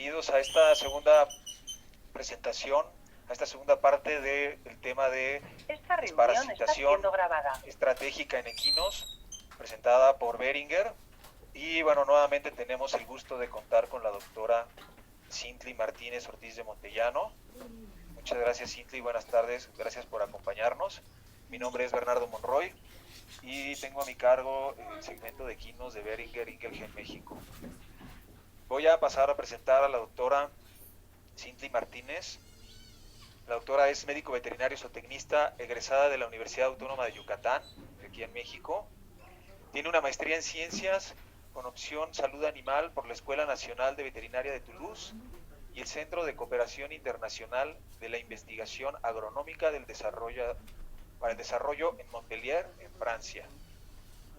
bienvenidos a esta segunda presentación, a esta segunda parte del tema de desparasitación estratégica en equinos, presentada por Beringer. Y bueno, nuevamente tenemos el gusto de contar con la doctora Cintly Martínez Ortiz de Montellano. Muchas gracias, Cintly, buenas tardes, gracias por acompañarnos. Mi nombre es Bernardo Monroy y tengo a mi cargo el segmento de equinos de Beringer Ingelheim, México. Voy a pasar a presentar a la doctora Cintly Martínez. La doctora es médico veterinario zootecnista egresada de la Universidad Autónoma de Yucatán, aquí en México. Tiene una maestría en ciencias con opción salud animal por la Escuela Nacional de Veterinaria de Toulouse y el Centro de Cooperación Internacional de la Investigación Agronómica para el Desarrollo en Montpellier, en Francia.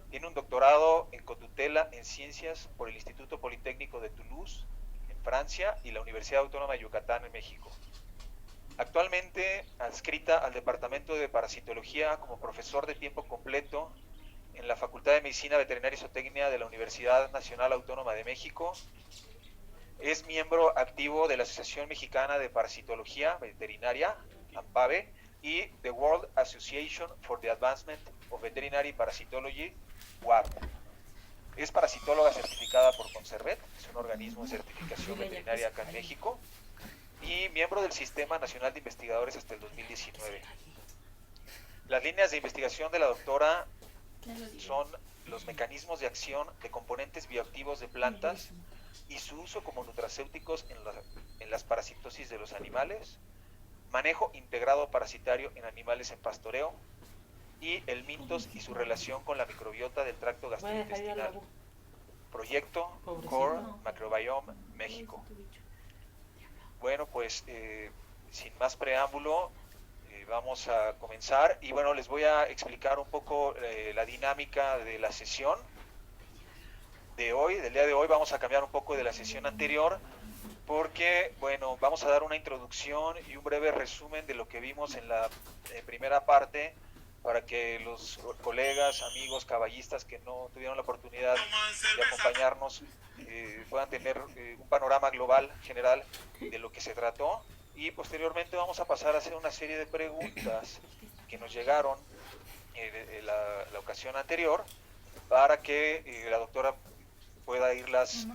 Tiene un doctorado en cotutela en ciencias por el Instituto Politécnico de Toulouse, en Francia, y la Universidad Autónoma de Yucatán, en México. Actualmente adscrita al Departamento de Parasitología como profesor de tiempo completo en la Facultad de Medicina Veterinaria y Zootecnia de la Universidad Nacional Autónoma de México. Es miembro activo de la Asociación Mexicana de Parasitología Veterinaria, AMPAVE, y The World Association for the Advancement of Veterinary Parasitology, WARP. Es parasitóloga certificada por Conservet, es un organismo de certificación veterinaria acá en México, y miembro del Sistema Nacional de Investigadores hasta el 2019. Las líneas de investigación de la doctora son los mecanismos de acción de componentes bioactivos de plantas y su uso como nutracéuticos en las parasitosis de los animales, manejo integrado parasitario en animales en pastoreo y el mintos y su relación con la microbiota del tracto gastrointestinal. Proyecto Core Microbiome México. Bueno, pues sin más preámbulo, vamos a comenzar y bueno, les voy a explicar un poco la dinámica de la sesión de hoy, del día de hoy. Vamos a cambiar un poco de la sesión anterior porque, bueno, vamos a dar una introducción y un breve resumen de lo que vimos en la primera parte para que los colegas, amigos, caballistas que no tuvieron la oportunidad de acompañarnos puedan tener un panorama global, general, de lo que se trató. Y posteriormente vamos a pasar a hacer una serie de preguntas que nos llegaron la ocasión anterior para que la doctora pueda irnos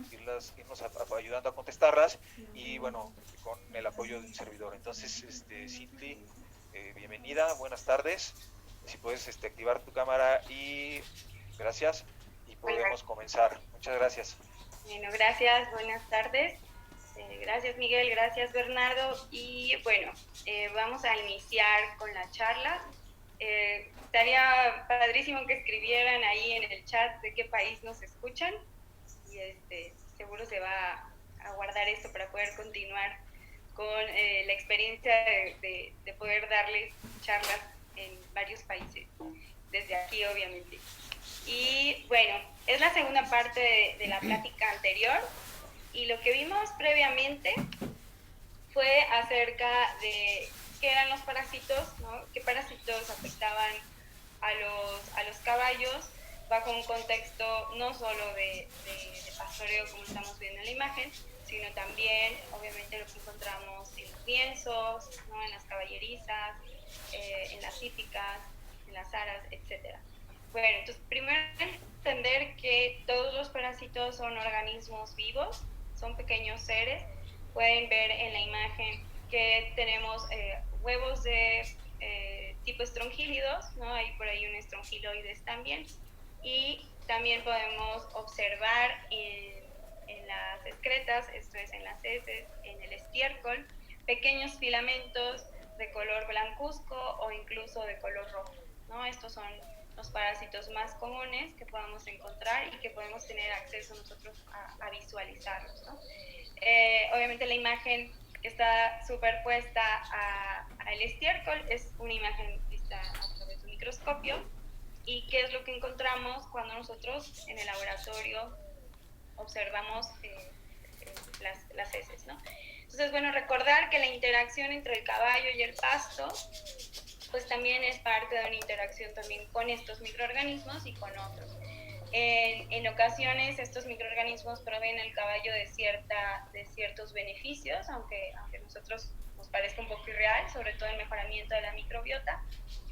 ayudando a contestarlas y bueno, con el apoyo de un servidor. Entonces, Cintly, bienvenida, buenas tardes. Si puedes activar tu cámara y gracias y podemos comenzar. Muchas gracias. Bueno, gracias, buenas tardes. Gracias Miguel, gracias Bernardo y bueno, vamos a iniciar con la charla. Estaría padrísimo que escribieran ahí en el chat de qué país nos escuchan y seguro se va a guardar esto para poder continuar con la experiencia de poder darles charlas en varios países, desde aquí obviamente. Y bueno, es la segunda parte de la plática anterior y lo que vimos previamente fue acerca de qué eran los parásitos, ¿no? Qué parásitos afectaban a los caballos bajo un contexto no solo de pastoreo como estamos viendo en la imagen, sino también obviamente lo que encontramos en los lienzos, ¿no? En las caballerizas, en las hípicas, en las aras, etc. Bueno, entonces primero entender que todos los parásitos son organismos vivos, son pequeños seres. Pueden ver en la imagen que tenemos huevos de tipo estrongílidos, ¿no? Hay por ahí un estrongiloides también. Y también podemos observar en las excretas, esto es en las heces, en el estiércol, pequeños filamentos de color blancuzco o incluso de color rojo, ¿no? Estos son los parásitos más comunes que podemos encontrar y que podemos tener acceso nosotros a visualizarlos, ¿no? Obviamente la imagen que está superpuesta al estiércol es una imagen vista a través de un microscopio. ¿Y qué es lo que encontramos cuando nosotros en el laboratorio observamos las heces, ¿no? Entonces, bueno, recordar que la interacción entre el caballo y el pasto pues también es parte de una interacción también con estos microorganismos y con otros. En ocasiones estos microorganismos proveen al caballo de ciertos beneficios, aunque a nosotros nos parezca un poco irreal, sobre todo el mejoramiento de la microbiota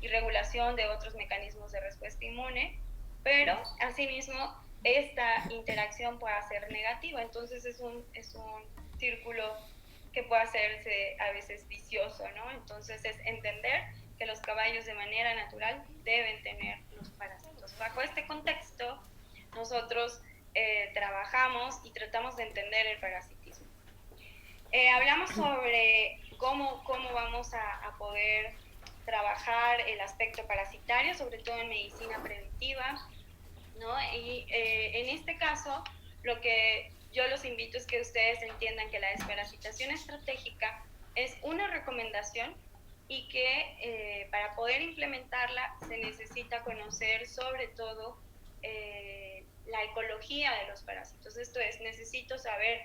y regulación de otros mecanismos de respuesta inmune, pero asimismo esta interacción puede ser negativa, entonces es un círculo que puede hacerse a veces vicioso, ¿no? Entonces es entender que los caballos de manera natural deben tener los parásitos. Bajo este contexto, nosotros trabajamos y tratamos de entender el parasitismo. Hablamos sobre cómo vamos a poder trabajar el aspecto parasitario, sobre todo en medicina preventiva, ¿no? Y en este caso, lo que yo los invito es que ustedes entiendan que la desparasitación estratégica es una recomendación y que para poder implementarla se necesita conocer sobre todo la ecología de los parásitos. Esto es, necesito saber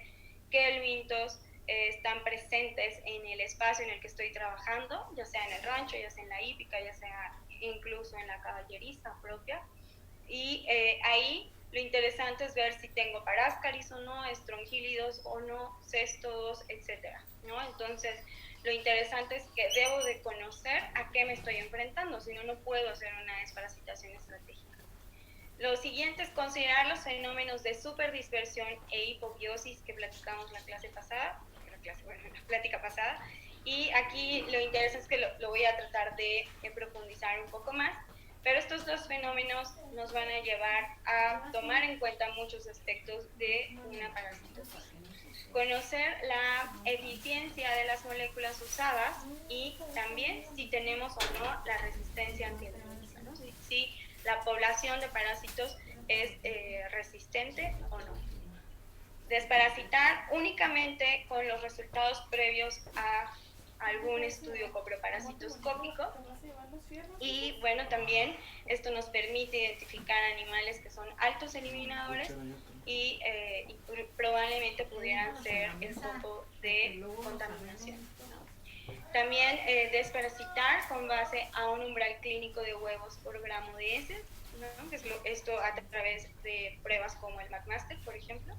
qué elementos están presentes en el espacio en el que estoy trabajando, ya sea en el rancho, ya sea en la hípica, ya sea incluso en la caballeriza propia. Y ahí lo interesante es ver si tengo paráscaris o no, estrongílidos o no, céstodos, etcétera, ¿no? Entonces, lo interesante es que debo de conocer a qué me estoy enfrentando, si no, no puedo hacer una desparasitación estratégica. Lo siguiente es considerar los fenómenos de superdispersión e hipobiosis que platicamos la plática pasada. Y aquí lo interesante es que lo voy a tratar de profundizar un poco más. Pero estos dos fenómenos nos van a llevar a tomar en cuenta muchos aspectos de una parasitosis. Conocer la eficiencia de las moléculas usadas y también si tenemos o no la resistencia antibiótica, ¿no? Si la población de parásitos es resistente o no. Desparasitar únicamente con los resultados previos a algún estudio coproparasitoscópico. Y bueno, también esto nos permite identificar animales que son altos eliminadores y probablemente pudieran ser el foco de contaminación, ¿no? También desparasitar con base a un umbral clínico de huevos por gramo de heces, ¿no? Que es esto a través de pruebas como el McMaster, por ejemplo,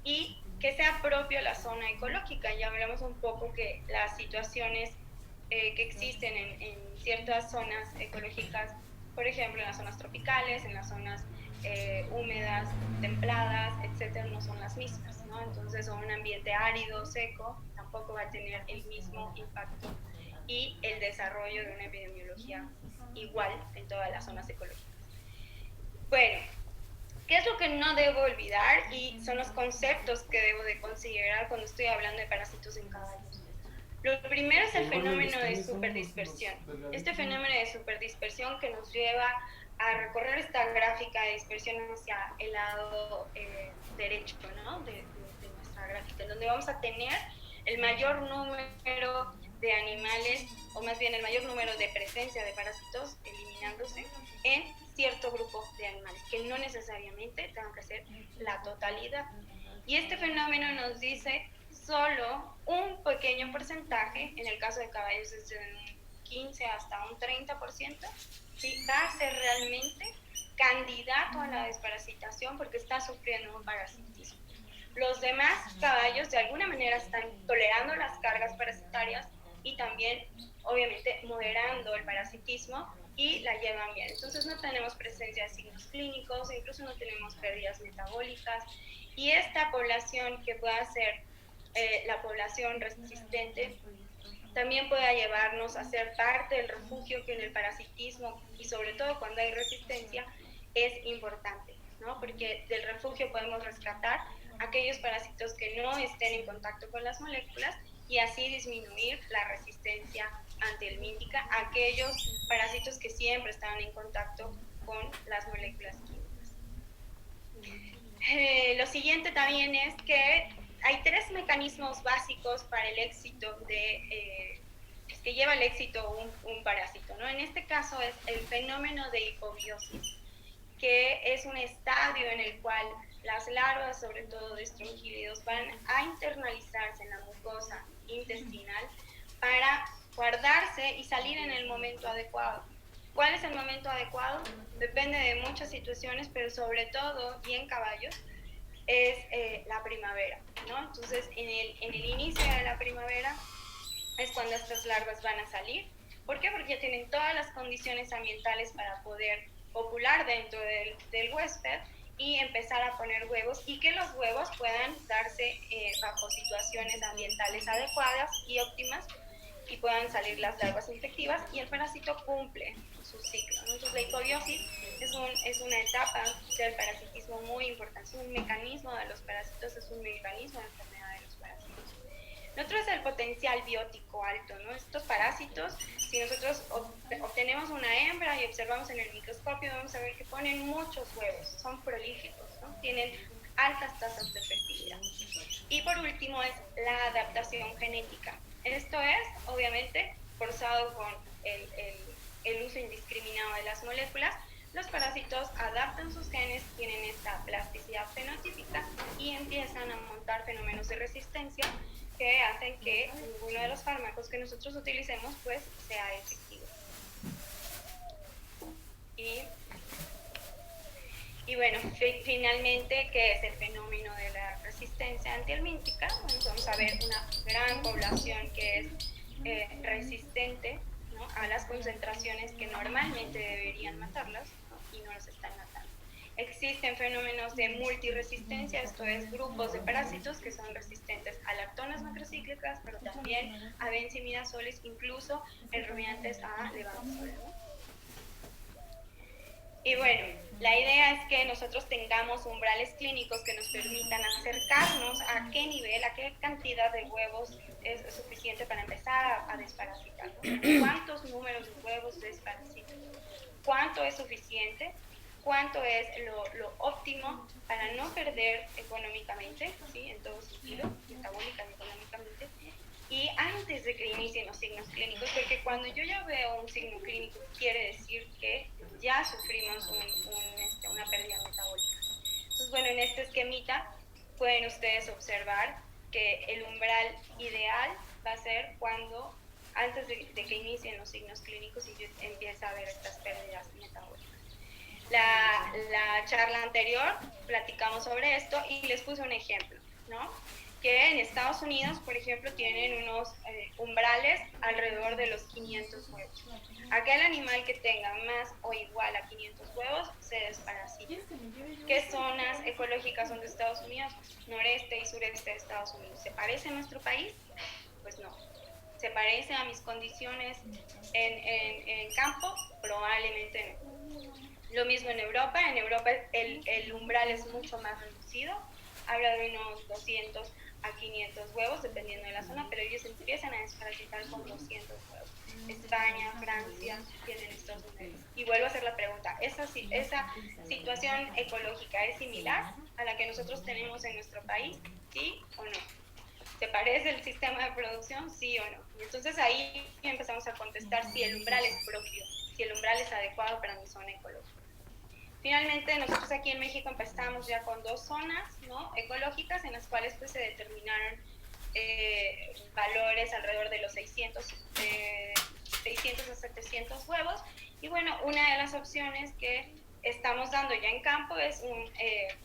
y que sea propio la zona ecológica. Ya hablamos un poco que las situaciones que existen en ciertas zonas ecológicas, por ejemplo, en las zonas tropicales, en las zonas húmedas, templadas, etcétera, no son las mismas, ¿no? Entonces, un ambiente árido, seco, tampoco va a tener el mismo impacto y el desarrollo de una epidemiología igual en todas las zonas ecológicas. Bueno, ¿qué es lo que no debo olvidar? Y son los conceptos que debo de considerar cuando estoy hablando de parásitos en caballos. Lo primero es el fenómeno de superdispersión. Este fenómeno de superdispersión que nos lleva a recorrer esta gráfica de dispersión hacia el lado derecho, ¿no? de nuestra gráfica, en donde vamos a tener el mayor número de animales, o más bien el mayor número de presencia de parásitos eliminándose en cierto grupo de animales, que no necesariamente tengan que ser la totalidad. Y este fenómeno nos dice solo un pequeño porcentaje, en el caso de caballos desde un 15 hasta un 30%, ¿sí? Va a ser realmente candidato a la desparasitación porque está sufriendo un parasitismo. Los demás caballos de alguna manera están tolerando las cargas parasitarias y también, obviamente, moderando el parasitismo y la llevan bien. Entonces no tenemos presencia de signos clínicos, incluso no tenemos pérdidas metabólicas, y esta población que pueda ser la población resistente también pueda llevarnos a ser parte del refugio que en el parasitismo y sobre todo cuando hay resistencia es importante, ¿no? Porque del refugio podemos rescatar aquellos parásitos que no estén en contacto con las moléculas y así disminuir la resistencia antihelmíntica a aquellos parásitos que siempre están en contacto con las moléculas químicas. Lo siguiente también es que hay tres mecanismos básicos para el éxito que lleva al éxito un parásito, ¿no? En este caso es el fenómeno de hipobiosis, que es un estadio en el cual las larvas, sobre todo de estrongílidos, van a internalizarse en la mucosa intestinal para guardarse y salir en el momento adecuado. ¿Cuál es el momento adecuado? Depende de muchas situaciones, pero sobre todo, y en caballos, es la primavera, ¿no? Entonces, en el inicio de la primavera es cuando estas larvas van a salir. ¿Por qué? Porque ya tienen todas las condiciones ambientales para poder copular dentro del huésped y empezar a poner huevos, y que los huevos puedan darse bajo situaciones ambientales adecuadas y óptimas, y puedan salir las larvas infectivas, y el parásito cumple su ciclo, ¿no? Entonces la hipobiosis es una etapa del parasitismo muy importante, es un mecanismo de los parásitos, es un mecanismo de enfermedad de los parásitos. Nosotros es el potencial biótico alto, ¿no? Estos parásitos, si nosotros obtenemos una hembra y observamos en el microscopio, vamos a ver que ponen muchos huevos, son prolíficos, ¿no? Tienen altas tasas de fertilidad. Y por último es la adaptación genética. Esto es, obviamente, forzado con el uso indiscriminado de las moléculas. Los parásitos adaptan sus genes, tienen esta plasticidad fenotípica y empiezan a montar fenómenos de resistencia que hacen que ninguno de los fármacos que nosotros utilicemos pues sea efectivo. Y bueno, finalmente, ¿qué es el fenómeno de la resistencia antihelmíntica? Bueno, vamos a ver una gran población que es resistente, ¿no?, a las concentraciones que normalmente deberían matarlas, ¿no?, y no los están matando. Existen fenómenos de multiresistencia, esto es, grupos de parásitos que son resistentes a lactonas macrocíclicas, pero también a benzimidazoles, incluso en rumiantes a levamisol, ¿no? Y bueno, la idea es que nosotros tengamos umbrales clínicos que nos permitan acercarnos a qué nivel, a qué cantidad de huevos es suficiente para empezar a desparasitar. ¿Cuántos números de huevos desparasitan? ¿Cuánto es suficiente? ¿Cuánto es lo óptimo para no perder económicamente, ¿sí?, en todo sentido, metabólica y económicamente? Y antes de que inicien los signos clínicos, porque cuando yo ya veo un signo clínico, quiere decir que ya sufrimos una pérdida metabólica. Entonces, bueno, en este esquemita pueden ustedes observar que el umbral ideal va a ser cuando, antes de que inicien los signos clínicos y yo empiece a ver estas pérdidas metabólicas. La charla anterior platicamos sobre esto y les puse un ejemplo, ¿no?, que en Estados Unidos, por ejemplo, tienen unos umbrales alrededor de los 500 huevos. Aquel animal que tenga más o igual a 500 huevos se desparasita. ¿Qué zonas ecológicas son de Estados Unidos? Noreste y sureste de Estados Unidos. ¿Se parece a nuestro país? Pues no. ¿Se parece a mis condiciones en campo? Probablemente no. Lo mismo en Europa. En Europa el umbral es mucho más reducido. Habla de unos 200 a 500 huevos, dependiendo de la zona, pero ellos empiezan a desparasitar con 200 huevos. España, Francia, tienen estos números. Y vuelvo a hacer la pregunta, ¿esa situación ecológica es similar a la que nosotros tenemos en nuestro país? ¿Sí o no? ¿Se parece el sistema de producción? ¿Sí o no? Y entonces ahí empezamos a contestar si el umbral es propio, si el umbral es adecuado para mi zona ecológica. Finalmente, nosotros aquí en México empezamos ya con 2 zonas, ¿no?, ecológicas, en las cuales pues se determinaron valores alrededor de los 600 a 700 huevos. Y bueno, una de las opciones que estamos dando ya en campo es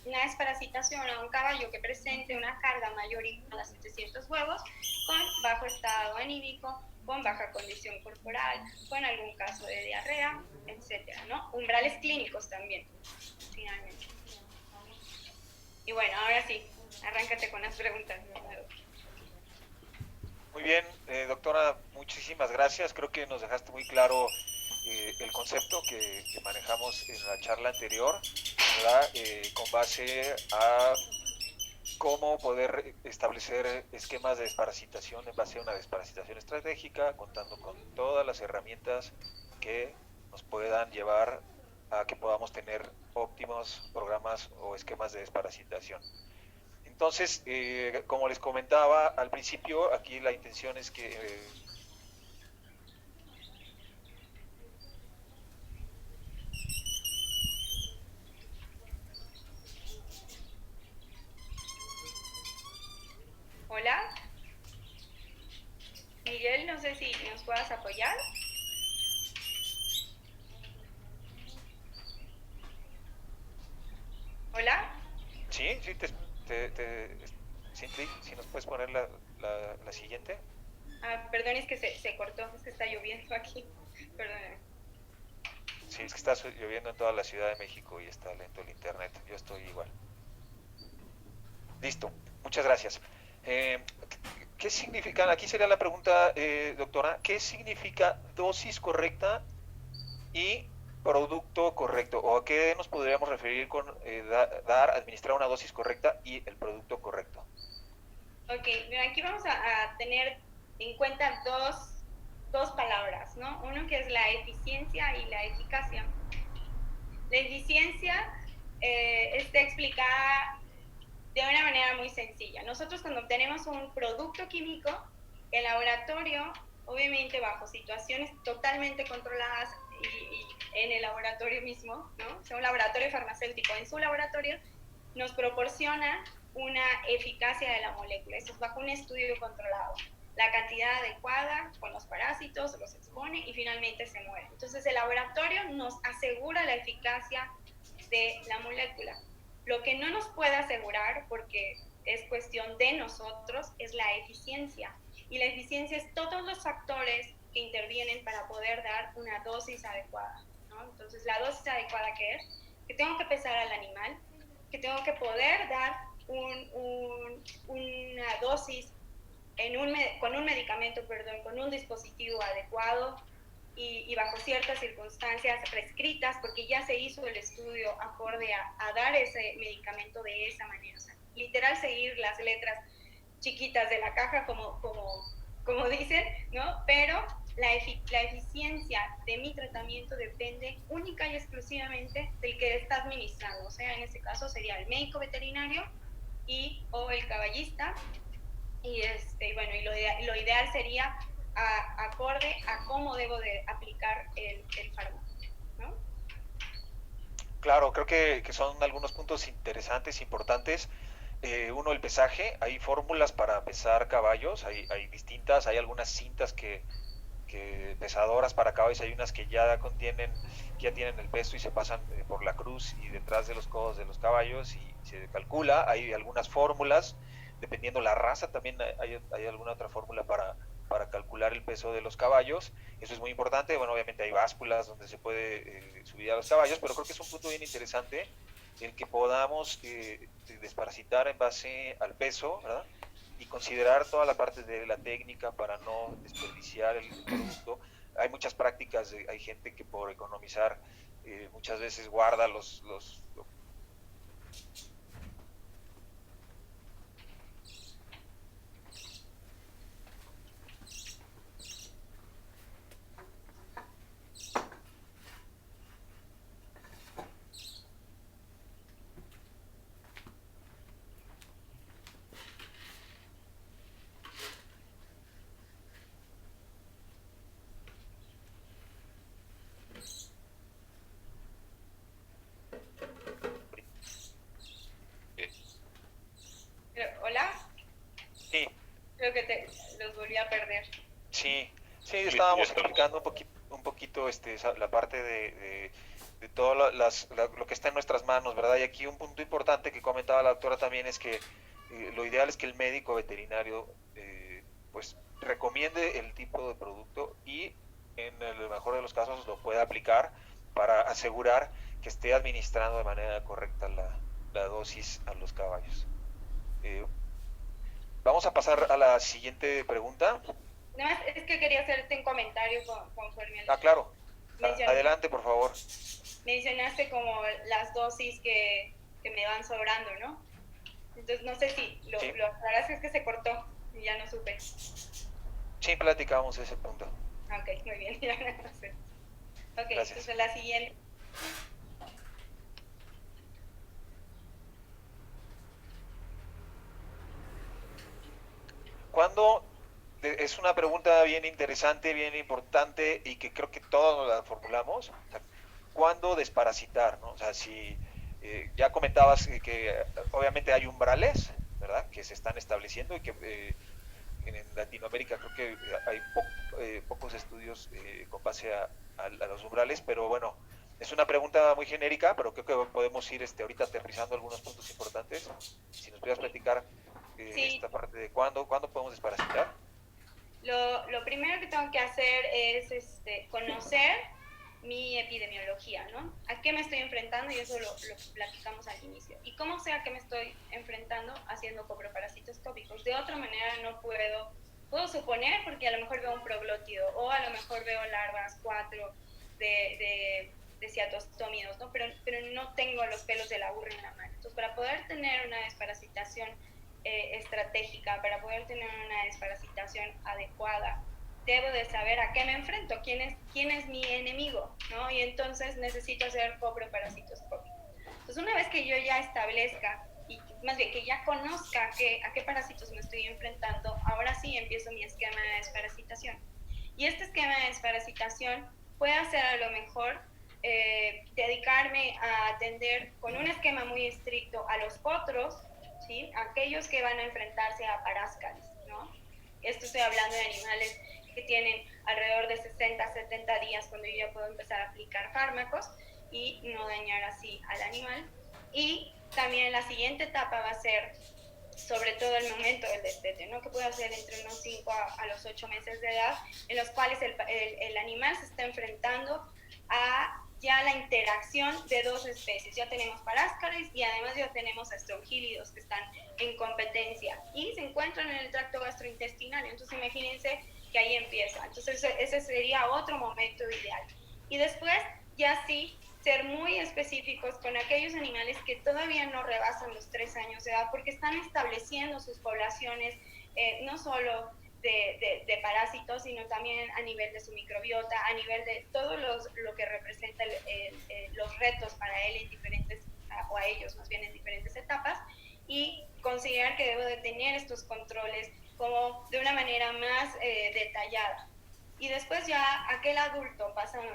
una desparasitación a un caballo que presente una carga mayor a 700 huevos, con bajo estado anímico, con baja condición corporal, con algún caso de diarrea, etcétera, ¿no? Umbrales clínicos también, finalmente. Y bueno, ahora sí, arráncate con las preguntas. Muy bien, doctora, muchísimas gracias. Creo que nos dejaste muy claro el concepto que manejamos en la charla anterior, ¿verdad? Con base a cómo poder establecer esquemas de desparasitación en base a una desparasitación estratégica, contando con todas las herramientas que nos puedan llevar a que podamos tener óptimos programas o esquemas de desparasitación. Entonces, como les comentaba al principio, aquí la intención es que Hola, Miguel, no sé si nos puedas apoyar. sí, Cindy, si nos puedes poner la siguiente. Perdón, es que se cortó, es que está lloviendo aquí. Perdón. Sí, es que está lloviendo en toda la Ciudad de México y está lento el internet. Yo estoy igual. Listo, muchas gracias. ¿Qué significa, aquí sería la pregunta, doctora, ¿qué significa dosis correcta y producto correcto? ¿O a qué nos podríamos referir con administrar una dosis correcta y el producto correcto? Ok, aquí vamos a tener en cuenta dos palabras, ¿no? Uno que es la eficiencia y la eficacia. La eficiencia está explicada de una manera muy sencilla. Nosotros cuando obtenemos un producto químico, el laboratorio, obviamente bajo situaciones totalmente controladas y en el laboratorio mismo, ¿no? O sea, un laboratorio farmacéutico en su laboratorio, nos proporciona una eficacia de la molécula. Eso es bajo un estudio controlado. La cantidad adecuada con los parásitos, los expone y finalmente se muere. Entonces el laboratorio nos asegura la eficacia de la molécula. Lo que no nos puede asegurar, porque es cuestión de nosotros, es la eficiencia. Y la eficiencia es todos los factores que intervienen para poder dar una dosis adecuada, ¿no? Entonces, la dosis adecuada, ¿qué es? Que tengo que pesar al animal, que tengo que poder dar una dosis con un medicamento, perdón, con un dispositivo adecuado, y bajo ciertas circunstancias prescritas, porque ya se hizo el estudio acorde a dar ese medicamento de esa manera. O sea, literal seguir las letras chiquitas de la caja, como dicen, ¿no? Pero la eficiencia de mi tratamiento depende única y exclusivamente del que está administrando. O sea, en este caso sería el médico veterinario o el caballista. Y bueno, y lo ideal sería acorde a cómo debo de aplicar el fármaco, ¿no? Claro, creo que son algunos puntos interesantes, importantes. Uno, el pesaje. Hay fórmulas para pesar caballos, hay distintas, hay algunas cintas que pesadoras para caballos, hay unas que ya tienen el peso y se pasan por la cruz y detrás de los codos de los caballos y se calcula. Hay algunas fórmulas, dependiendo la raza, también hay alguna otra fórmula para calcular el peso de los caballos. Eso es muy importante. Bueno, obviamente hay básculas donde se puede subir a los caballos, pero creo que es un punto bien interesante el que podamos desparasitar en base al peso, ¿verdad? Y considerar toda la parte de la técnica para no desperdiciar el producto. Hay muchas prácticas, hay gente que por economizar muchas veces guarda los ¿Hola? Sí. Creo que los volví a perder. Sí, sí, estábamos explicando un poquito la parte de todo lo que está en nuestras manos, ¿verdad? Y aquí un punto importante que comentaba la doctora también es que lo ideal es que el médico veterinario pues recomiende el tipo de producto y en el mejor de los casos lo pueda aplicar para asegurar que esté administrando de manera correcta la dosis a los caballos. Vamos a pasar a la siguiente pregunta. Nada más es que quería hacerte un comentario conforme al... Claro. Adelante, por favor. Mencionaste como las dosis que me van sobrando, ¿no? Entonces no sé si lo aclaraste, es que se cortó y ya no supe. Sí, platicamos ese punto. Ok, muy bien, ya no sé. Ok, gracias. Entonces la siguiente. ¿Cuándo? Es una pregunta bien interesante, bien importante y que creo que todos la formulamos. O sea, ¿cuándo desparasitar? ¿No? O sea, si ya comentabas que obviamente hay umbrales, ¿verdad? Que se están estableciendo y que en Latinoamérica creo que hay pocos estudios con base a los umbrales, pero bueno, Es una pregunta muy genérica, pero creo que podemos ir ahorita aterrizando algunos puntos importantes. Si nos pudieras platicar Sí. esta parte de cuándo podemos desparasitar. Lo primero que tengo que hacer es conocer mi epidemiología, ¿no? ¿A qué me estoy enfrentando? Y eso lo platicamos al inicio. ¿Y cómo sé a qué me estoy enfrentando? Haciendo coproparasitos tópicos. De otra manera no puedo suponer, porque a lo mejor veo un proglótido o a lo mejor veo larvas 4 de ciatostómidos, ¿no? Pero no tengo los pelos de la burra en la mano. Entonces, para poder tener una desparasitación estratégica, para poder tener una desparasitación adecuada, debo de saber a qué me enfrento, quién es mi enemigo, ¿no? Y entonces necesito hacer coproparasitoscopio. Entonces, una vez que yo ya establezca, y más bien que ya conozca a qué parásitos me estoy enfrentando, ahora sí empiezo mi esquema de desparasitación. Y este esquema de desparasitación puede ser a lo mejor dedicarme a atender con un esquema muy estricto a los potros, ¿sí? Aquellos que van a enfrentarse a paráscaris, ¿no? Esto estoy hablando de animales que tienen alrededor de 60, 70 días cuando yo ya puedo empezar a aplicar fármacos y no dañar así al animal. Y también la siguiente etapa va a ser sobre todo el momento del destete, ¿no? Que puede ser entre unos 5 a los 8 meses de edad, en los cuales el animal se está enfrentando a ya la interacción de dos especies. Ya tenemos paráscaris y además ya tenemos estrongílidos que están en competencia y se encuentran en el tracto gastrointestinal. Entonces imagínense que ahí empieza. Entonces ese sería otro momento ideal. Y después ya sí ser muy específicos con aquellos animales que todavía no rebasan los 3 años de edad, porque están estableciendo sus poblaciones no solo de parásitos, sino también a nivel de su microbiota, a nivel de todo lo que representa los retos para él en diferentes, o a ellos más bien en diferentes etapas, y considerar que debo de tener estos controles como de una manera más detallada. Y después ya aquel adulto, pasando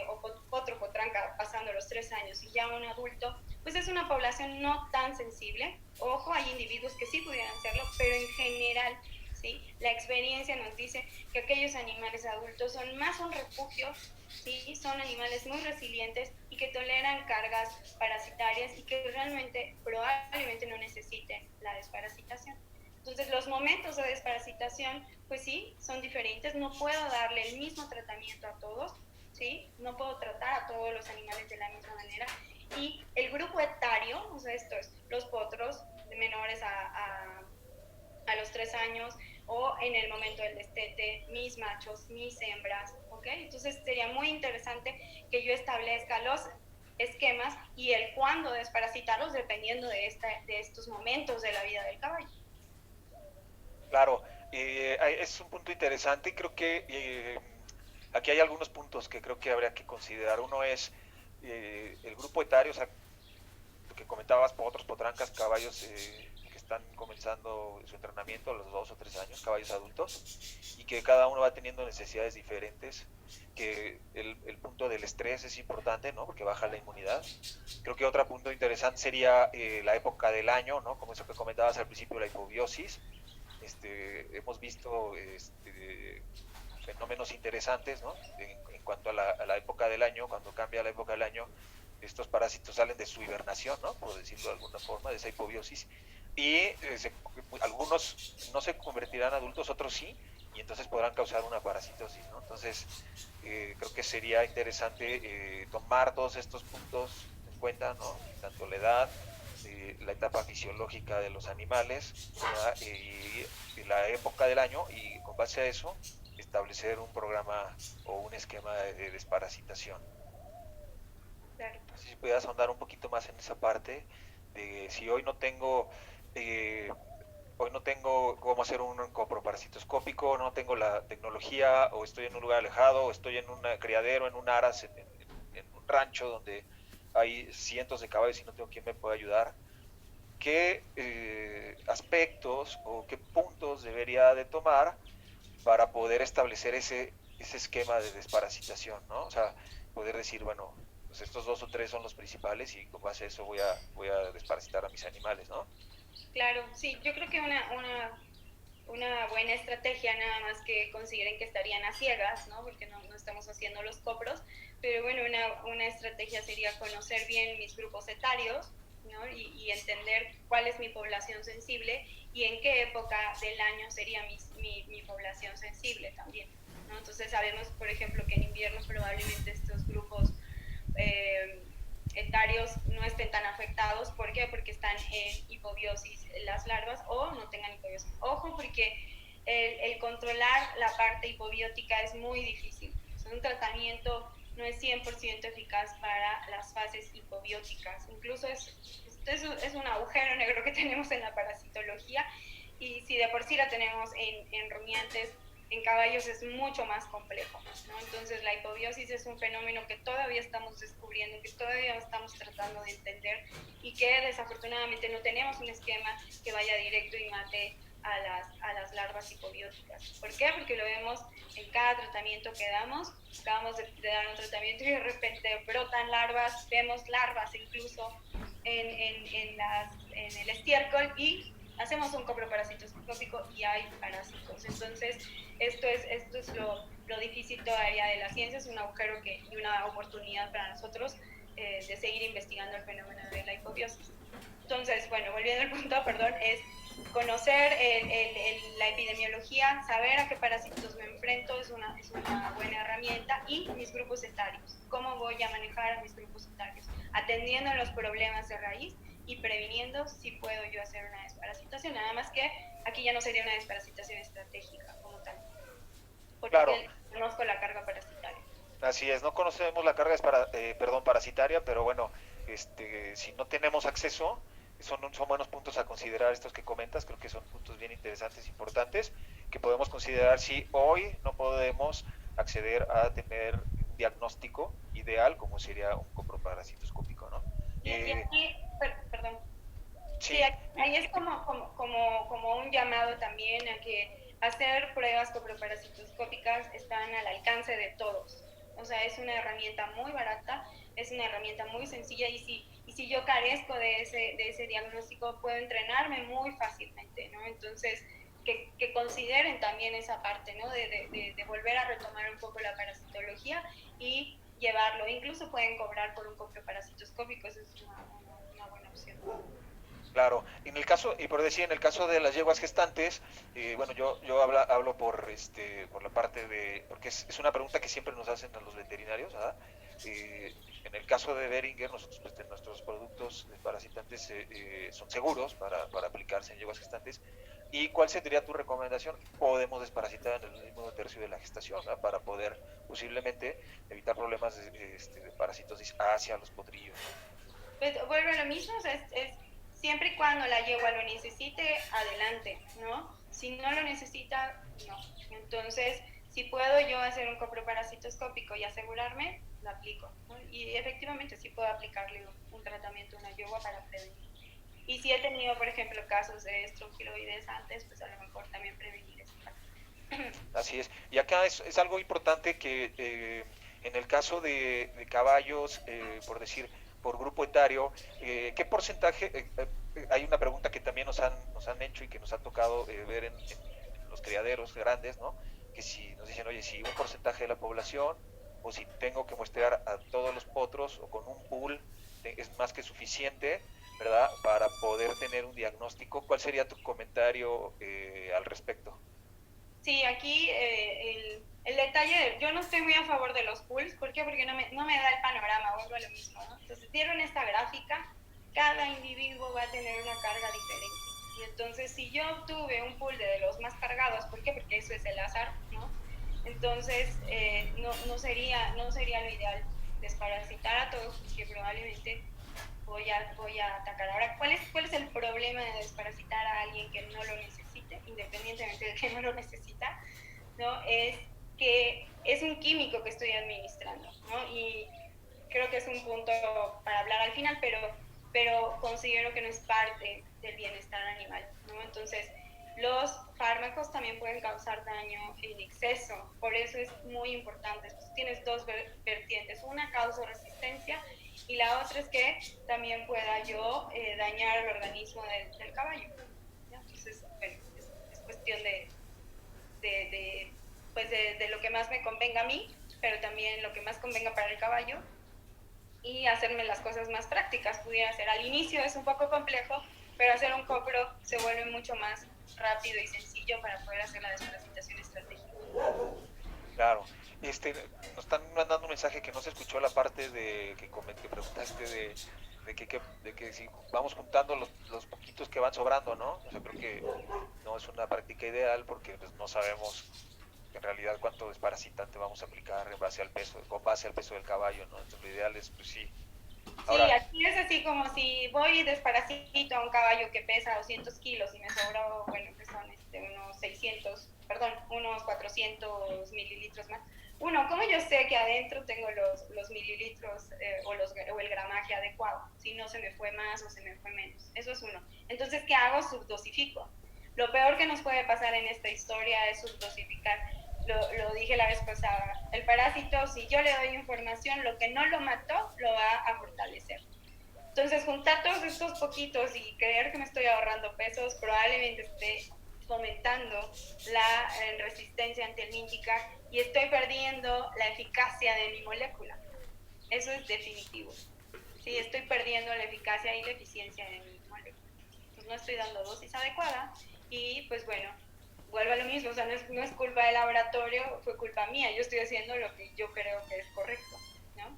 o potro potranca pasando los 3 años y ya un adulto, pues es una población no tan sensible. Ojo, hay individuos que sí pudieran serlo, pero en general, ¿sí? La experiencia nos dice que aquellos animales adultos son más un refugio, ¿sí? Son animales muy resilientes y que toleran cargas parasitarias y que realmente probablemente no necesiten la desparasitación. Entonces, los momentos de desparasitación, pues sí, son diferentes. No puedo darle el mismo tratamiento a todos, ¿sí? No puedo tratar a todos los animales de la misma manera. Y el grupo etario, o sea, esto es los potros de menores a los 3 años, o en el momento del destete, mis machos, mis hembras, ¿ok? Entonces sería muy interesante que yo establezca los esquemas y el cuándo desparasitarlos dependiendo de estos momentos de la vida del caballo. Claro, es un punto interesante y creo que aquí hay algunos puntos que creo que habría que considerar. Uno es el grupo etario, o sea, lo que comentabas, potros, potrancas, caballos que están comenzando su entrenamiento a los 2 o 3 años, caballos adultos, y que cada uno va teniendo necesidades diferentes, que el punto del estrés es importante, ¿no? Porque baja la inmunidad. Creo que otro punto interesante sería la época del año, ¿no? Como eso que comentabas al principio, la hipobiosis. Hemos visto fenómenos interesantes, ¿no? En cuanto a la época del año, cuando cambia la época del año, estos parásitos salen de su hibernación, ¿no? Por decirlo de alguna forma, de esa hipobiosis, y algunos no se convertirán en adultos, otros sí, y entonces podrán causar una parasitosis, ¿no? Entonces, creo que sería interesante tomar todos estos puntos en cuenta, ¿no? Tanto la edad, la etapa fisiológica de los animales y la época del año, y con base a eso establecer un programa o un esquema de desparasitación. Claro. No sé si pudieras ahondar un poquito más en esa parte de si eh, hoy no tengo cómo hacer un coproparasitoscópico, no tengo la tecnología, o estoy en un lugar alejado, o estoy en un criadero, en un aras, en un rancho donde hay cientos de caballos y no tengo quien me pueda ayudar. ¿Qué aspectos o qué puntos debería de tomar para poder establecer ese esquema de desparasitación, ¿no? O sea, poder decir, bueno, pues estos 2 o 3 son los principales y con base a eso voy a desparasitar a mis animales, ¿no? Claro, sí, yo creo que una buena estrategia, nada más que consideren que estarían a ciegas, ¿no? Porque no estamos haciendo los copros, pero bueno, una estrategia sería conocer bien mis grupos etarios, ¿no? Y entender cuál es mi población sensible y en qué época del año sería mi población sensible también, ¿no? Entonces sabemos, por ejemplo, que en invierno probablemente estos grupos etarios no estén tan afectados. ¿Por qué? Porque están en hipobiosis las larvas o no tengan hipobiosis. Ojo, porque el controlar la parte hipobiótica es muy difícil. O sea, un tratamiento no es 100% eficaz para las fases hipobióticas. Incluso es un agujero negro que tenemos en la parasitología, y si de por sí la tenemos en rumiantes, en caballos es mucho más complejo, ¿no? Entonces la hipobiosis es un fenómeno que todavía estamos descubriendo, que todavía estamos tratando de entender, y que desafortunadamente no tenemos un esquema que vaya directo y mate a las larvas hipobióticas. ¿Por qué? Porque lo vemos en cada tratamiento que damos. Acabamos de dar un tratamiento y de repente brotan larvas, vemos larvas incluso en el estiércol, y hacemos un coproparasitoscópico y hay parásitos. Entonces, esto es lo difícil todavía de la ciencia, es un agujero y una oportunidad para nosotros de seguir investigando el fenómeno de la hipobiosis. Entonces, bueno, volviendo al punto, perdón, es conocer la epidemiología, saber a qué parásitos me enfrento es una buena herramienta, y mis grupos etarios, cómo voy a manejar a mis grupos etarios, atendiendo los problemas de raíz y previniendo si puedo yo hacer una desparasitación. Nada más que aquí ya no sería una desparasitación estratégica como tal, porque Claro. conozco la carga parasitaria. Así es, no conocemos la carga parasitaria, pero bueno, si no tenemos acceso, son buenos puntos a considerar estos que comentas, creo que son puntos bien interesantes, importantes, que podemos considerar si hoy no podemos acceder a tener un diagnóstico ideal, como sería un coproparasitoscópico, ¿no? Y aquí, perdón. Sí, Sí, ahí es como un llamado también a que hacer pruebas coproparasitoscópicas están al alcance de todos. O sea, es una herramienta muy barata, es una herramienta muy sencilla, y si yo carezco de ese diagnóstico, puedo entrenarme muy fácilmente, ¿no? Entonces, que consideren también esa parte, ¿no? De volver a retomar un poco la parasitología y llevarlo. Incluso pueden cobrar por un coproparasitoscópico, eso es una buena opción. claro, en el caso, y por decir, en el caso de las yeguas gestantes, bueno, yo hablo por la parte de, porque es una pregunta que siempre nos hacen a los veterinarios, ¿verdad? En el caso de Boehringer, nosotros, pues, nuestros productos parasitantes son seguros para aplicarse en yeguas gestantes. ¿Y cuál sería tu recomendación? Podemos desparasitar en el último tercio de la gestación, ¿verdad? Para poder posiblemente evitar problemas de parasitosis hacia los potrillos, ¿no? Pues vuelve a lo mismo, o sea, es siempre y cuando la yegua lo necesite, adelante, ¿no? Si no lo necesita, no. Entonces, si puedo yo hacer un coproparasitoscópico y asegurarme, lo aplico, ¿no? Y efectivamente sí puedo aplicarle un tratamiento a una yegua para prevenir. Y si he tenido, por ejemplo, casos de estrongiloides antes, pues a lo mejor también prevenir esa parte. Así es. Y acá es algo importante que en el caso de caballos, por decir, por grupo etario, ¿qué porcentaje? Hay una pregunta que también nos han hecho y que nos ha tocado ver en los criaderos grandes, ¿no? Que si nos dicen, oye, si un porcentaje de la población, o si tengo que muestrear a todos los potros, o con un pool es más que suficiente, ¿verdad? Para poder tener un diagnóstico. ¿Cuál sería tu comentario al respecto? Sí, aquí el detalle, yo no estoy muy a favor de los pools. ¿Por qué? Porque no me da el panorama, vuelvo a lo mismo, ¿no? Entonces, vieron esta gráfica, cada individuo va a tener una carga diferente. Y entonces, si yo obtuve un pool de los más cargados, ¿por qué? Porque eso es el azar, ¿no? Entonces, no sería lo ideal desparasitar a todos, porque probablemente voy a atacar. Ahora, cuál es el problema de desparasitar a alguien que no lo necesite, independientemente de que no lo necesita? ¿No? Es que es un químico que estoy administrando, ¿no? Y creo que es un punto para hablar al final, pero considero que no es parte del bienestar animal, ¿no? Entonces, los fármacos también pueden causar daño en exceso, por eso es muy importante. Entonces, tienes dos vertientes, una causa resistencia y la otra es que también pueda yo dañar el organismo del caballo, ¿no? Entonces, bueno, es cuestión pues de lo que más me convenga a mí, pero también lo que más convenga para el caballo, y hacerme las cosas más prácticas. Pudiera ser, al inicio es un poco complejo, pero hacer un copro se vuelve mucho más rápido y sencillo para poder hacer la desparasitación estratégica. Claro. Nos están mandando un mensaje que no se escuchó la parte de que preguntaste de que si vamos juntando los poquitos que van sobrando, ¿no? O sea, creo que no es una práctica ideal porque pues, no sabemos en realidad cuánto desparasitante vamos a aplicar en base al peso, con base al peso del caballo, ¿no? Entonces lo ideal es, pues sí. Sí, aquí es así como si voy y desparasito a un caballo que pesa 200 kilos y me sobró, bueno, que son unos 600, perdón, unos 400 mililitros más. Uno, ¿cómo yo sé que adentro tengo los mililitros o el gramaje adecuado? Si no se me fue más o se me fue menos. Eso es uno. Entonces, ¿qué hago? Subdosifico. Lo peor que nos puede pasar en esta historia es subdosificar. Lo dije la vez pasada, el parásito, si yo le doy información, lo que no lo mató, lo va a fortalecer. Entonces, juntar todos estos poquitos y creer que me estoy ahorrando pesos, probablemente esté fomentando la resistencia antihelmíntica y estoy perdiendo la eficacia de mi molécula. Eso es definitivo. Sí, estoy perdiendo la eficacia y la eficiencia de mi molécula. Pues no estoy dando dosis adecuada y pues bueno, vuelvo a lo mismo, o sea, no es culpa del laboratorio, fue culpa mía, yo estoy haciendo lo que yo creo que es correcto, ¿no?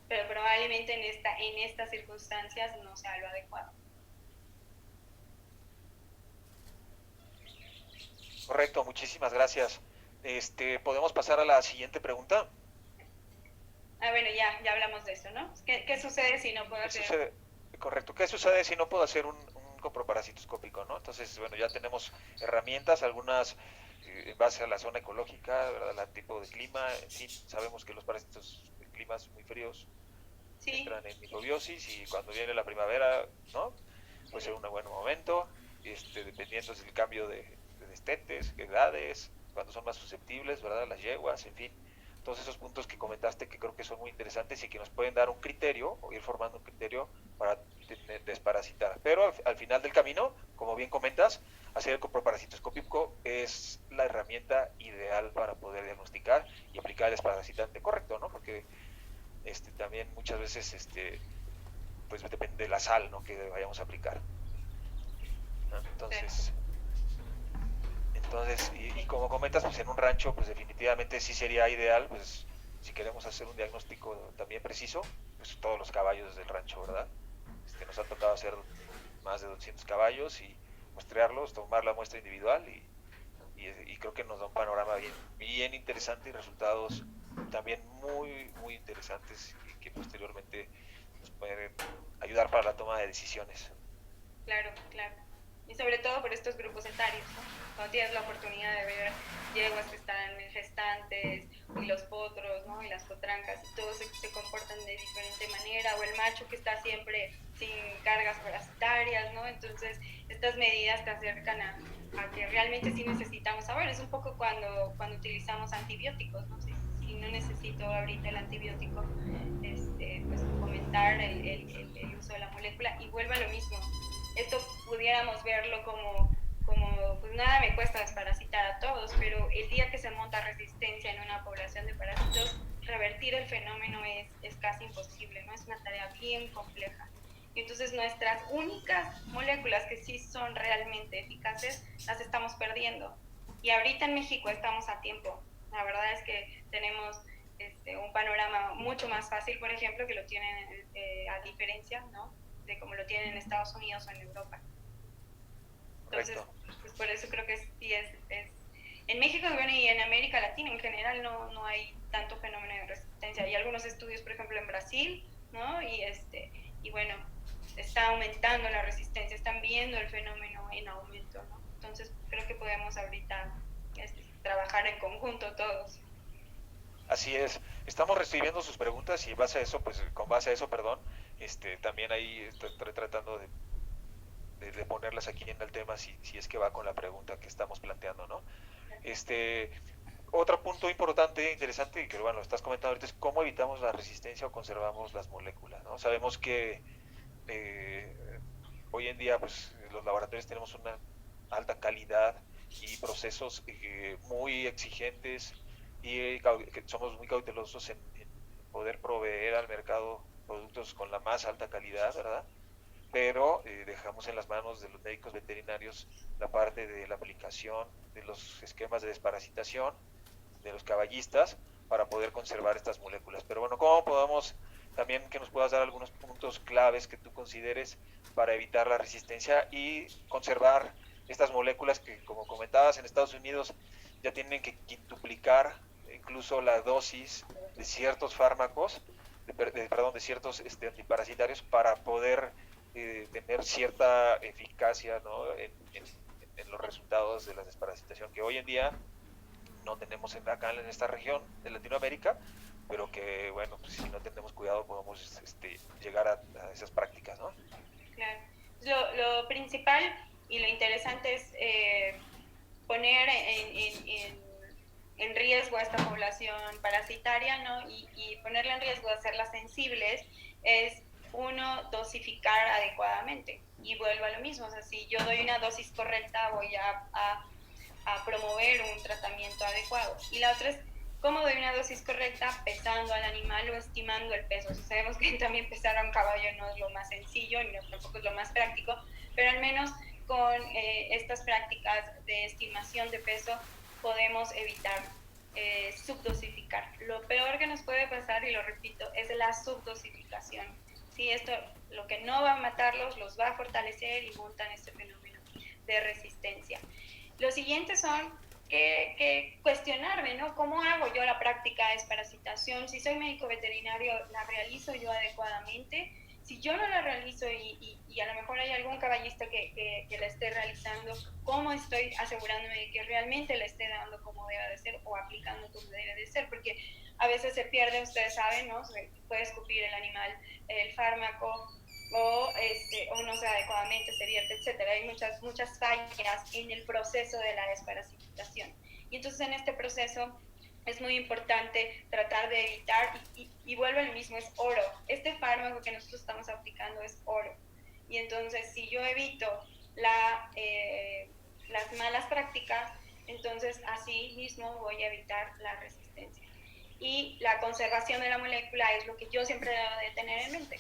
Pero probablemente en estas circunstancias no sea lo adecuado. Correcto, muchísimas gracias. ¿Podemos pasar a la siguiente pregunta? Bueno, ya hablamos de eso, ¿no? ¿Qué sucede si no puedo hacer? Correcto, ¿qué sucede si no puedo hacer un coproparasitoscópico, ¿no? Entonces, bueno, ya tenemos herramientas, algunas en base a la zona ecológica, ¿verdad? Al tipo de clima, en fin, sabemos que los parásitos de climas muy fríos entran en microbiosis y cuando viene la primavera, ¿no? Puede ser un buen momento, dependiendo del cambio de destetes, edades, cuando son más susceptibles, ¿verdad? Las yeguas, en fin. Todos esos puntos que comentaste que creo que son muy interesantes y que nos pueden dar un criterio o ir formando un criterio para desparasitar. Pero al final del camino, como bien comentas, hacer el coproparasitoscópico es la herramienta ideal para poder diagnosticar y aplicar el desparasitante correcto, ¿no? Porque también muchas veces pues depende de la sal, ¿no? Que vayamos a aplicar. Entonces, y como comentas, pues en un rancho, pues definitivamente sí sería ideal, pues si queremos hacer un diagnóstico también preciso, pues todos los caballos del rancho, ¿verdad? Nos ha tocado hacer más de 200 caballos y muestrearlos, tomar la muestra individual y creo que nos da un panorama bien interesante y resultados también muy interesantes y que posteriormente nos pueden ayudar para la toma de decisiones. Claro. Y sobre todo por estos grupos etarios, ¿no? Cuando tienes la oportunidad de ver yeguas que están gestantes y los potros, ¿no? Y las potrancas y todos se comportan de diferente manera, o el macho que está siempre sin cargas parasitarias, ¿no? Entonces, estas medidas te acercan a que realmente sí necesitamos saber. Es un poco cuando utilizamos antibióticos, ¿no? Si no necesito ahorita el antibiótico, pues fomentar el uso de la molécula y vuelve a lo mismo. Esto pudiéramos verlo como pues nada me cuesta desparasitar a todos, pero el día que se monta resistencia en una población de parásitos, revertir el fenómeno es casi imposible, ¿no? Es una tarea bien compleja. Y entonces nuestras únicas moléculas que sí son realmente eficaces, las estamos perdiendo. Y ahorita en México estamos a tiempo. La verdad es que tenemos un panorama mucho más fácil, por ejemplo, que lo tienen a diferencia, ¿no? De como lo tienen en Estados Unidos o en Europa. Entonces, pues por eso creo que sí es en México, bueno, y en América Latina en general no hay tanto fenómeno de resistencia. Hay algunos estudios, por ejemplo, en Brasil, ¿no? Y bueno, está aumentando la resistencia, están viendo el fenómeno en aumento, ¿no? Entonces, creo que podemos ahorita trabajar en conjunto todos. Así es, estamos recibiendo sus preguntas y base a eso, pues con base a eso, perdón, también ahí estoy tratando de ponerlas aquí en el tema si es que va con la pregunta que estamos planteando, ¿no? Otro punto importante, interesante, y que bueno, lo estás comentando ahorita, es cómo evitamos la resistencia o conservamos las moléculas, ¿no? Sabemos que hoy en día, pues los laboratorios tenemos una alta calidad y procesos muy exigentes, y que somos muy cautelosos en poder proveer al mercado productos con la más alta calidad, ¿verdad? Pero dejamos en las manos de los médicos veterinarios la parte de la aplicación de los esquemas de desparasitación, de los caballistas, para poder conservar estas moléculas. Pero bueno, ¿cómo podemos también que nos puedas dar algunos puntos claves que tú consideres para evitar la resistencia y conservar estas moléculas que, como comentabas, en Estados Unidos ya tienen que quintuplicar incluso la dosis de ciertos fármacos, de ciertos antiparasitarios para poder tener cierta eficacia, ¿no? en los resultados de la desparasitación, que hoy en día no tenemos acá en esta región de Latinoamérica, pero que, bueno, pues si no tenemos cuidado podemos llegar a esas prácticas, ¿no? Claro. Lo principal y lo interesante es poner en riesgo a esta población parasitaria, ¿no? Y ponerla en riesgo de hacerlas sensibles es, uno, dosificar adecuadamente. Y vuelvo a lo mismo, o sea, si yo doy una dosis correcta, voy a promover un tratamiento adecuado. Y la otra es cómo doy una dosis correcta pesando al animal o estimando el peso. O sea, sabemos que también pesar a un caballo no es lo más sencillo y no, tampoco es lo más práctico, pero al menos con estas prácticas de estimación de peso podemos evitar subdosificar. Lo peor que nos puede pasar, y lo repito, es la subdosificación. Sí, esto lo que no va a matarlos, los va a fortalecer y montan este fenómeno de resistencia. Los siguientes son que cuestionarme, ¿no? ¿Cómo hago yo la práctica de desparasitación? Si soy médico veterinario, ¿la realizo yo adecuadamente? Si yo no la realizo y a lo mejor hay algún caballista que la esté realizando, ¿cómo estoy asegurándome de que realmente la esté dando como debe de ser o aplicando como debe de ser? Porque a veces se pierde, ustedes saben, ¿no? Se puede escupir el animal el fármaco, o no se adecuadamente se vierte, etcétera. Hay muchas fallas en el proceso de la desparasitación. Y entonces en este proceso es muy importante tratar de evitar, y vuelvo al mismo, es oro. Este fármaco que nosotros estamos aplicando es oro. Y entonces si yo evito las malas prácticas, entonces así mismo voy a evitar la resistencia. Y la conservación de la molécula es lo que yo siempre debo de tener en mente,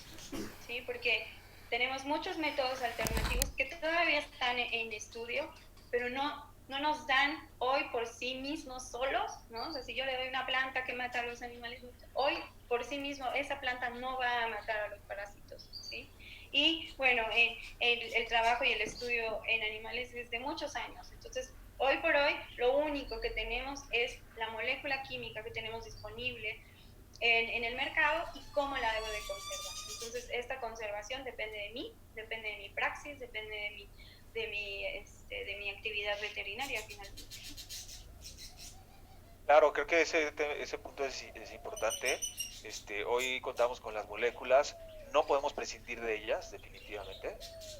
¿sí? Porque tenemos muchos métodos alternativos que todavía están en estudio, pero no nos dan hoy por sí mismos solos, ¿no? O sea, si yo le doy una planta que mata a los animales, hoy por sí mismo esa planta no va a matar a los parásitos, ¿sí? Y bueno, el trabajo y el estudio en animales es de muchos años, entonces hoy por hoy lo único que tenemos es la molécula química que tenemos disponible en el mercado y cómo la debo de conservar. Entonces esta conservación depende de mí, depende de mi praxis, depende de mi actividad veterinaria finalmente. Claro, creo que ese punto es importante. Hoy contamos con las moléculas, no podemos prescindir de ellas, definitivamente,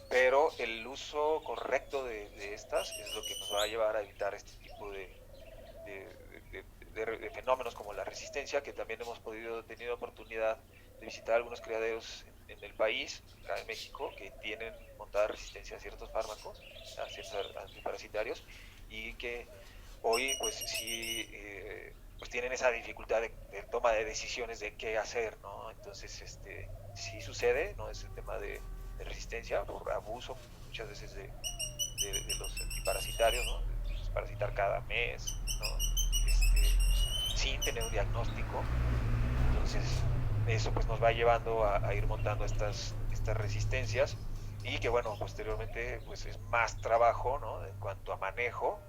pero el uso correcto de estas es lo que nos va a llevar a evitar este tipo de fenómenos como la resistencia, que también hemos tenido oportunidad de visitar algunos criaderos en el país, acá en México, que tienen montada resistencia a ciertos fármacos, a ciertos antiparasitarios, y que hoy pues sí pues tienen esa dificultad de toma de decisiones de qué hacer, ¿no? Entonces sí sucede, ¿no? Ese tema de resistencia por abuso muchas veces de los antiparasitarios, ¿no? De desparasitar cada mes, ¿no? Sin tener un diagnóstico. Entonces eso pues nos va llevando a ir montando estas resistencias, y que bueno, posteriormente pues es más trabajo, ¿no? En cuanto a manejo,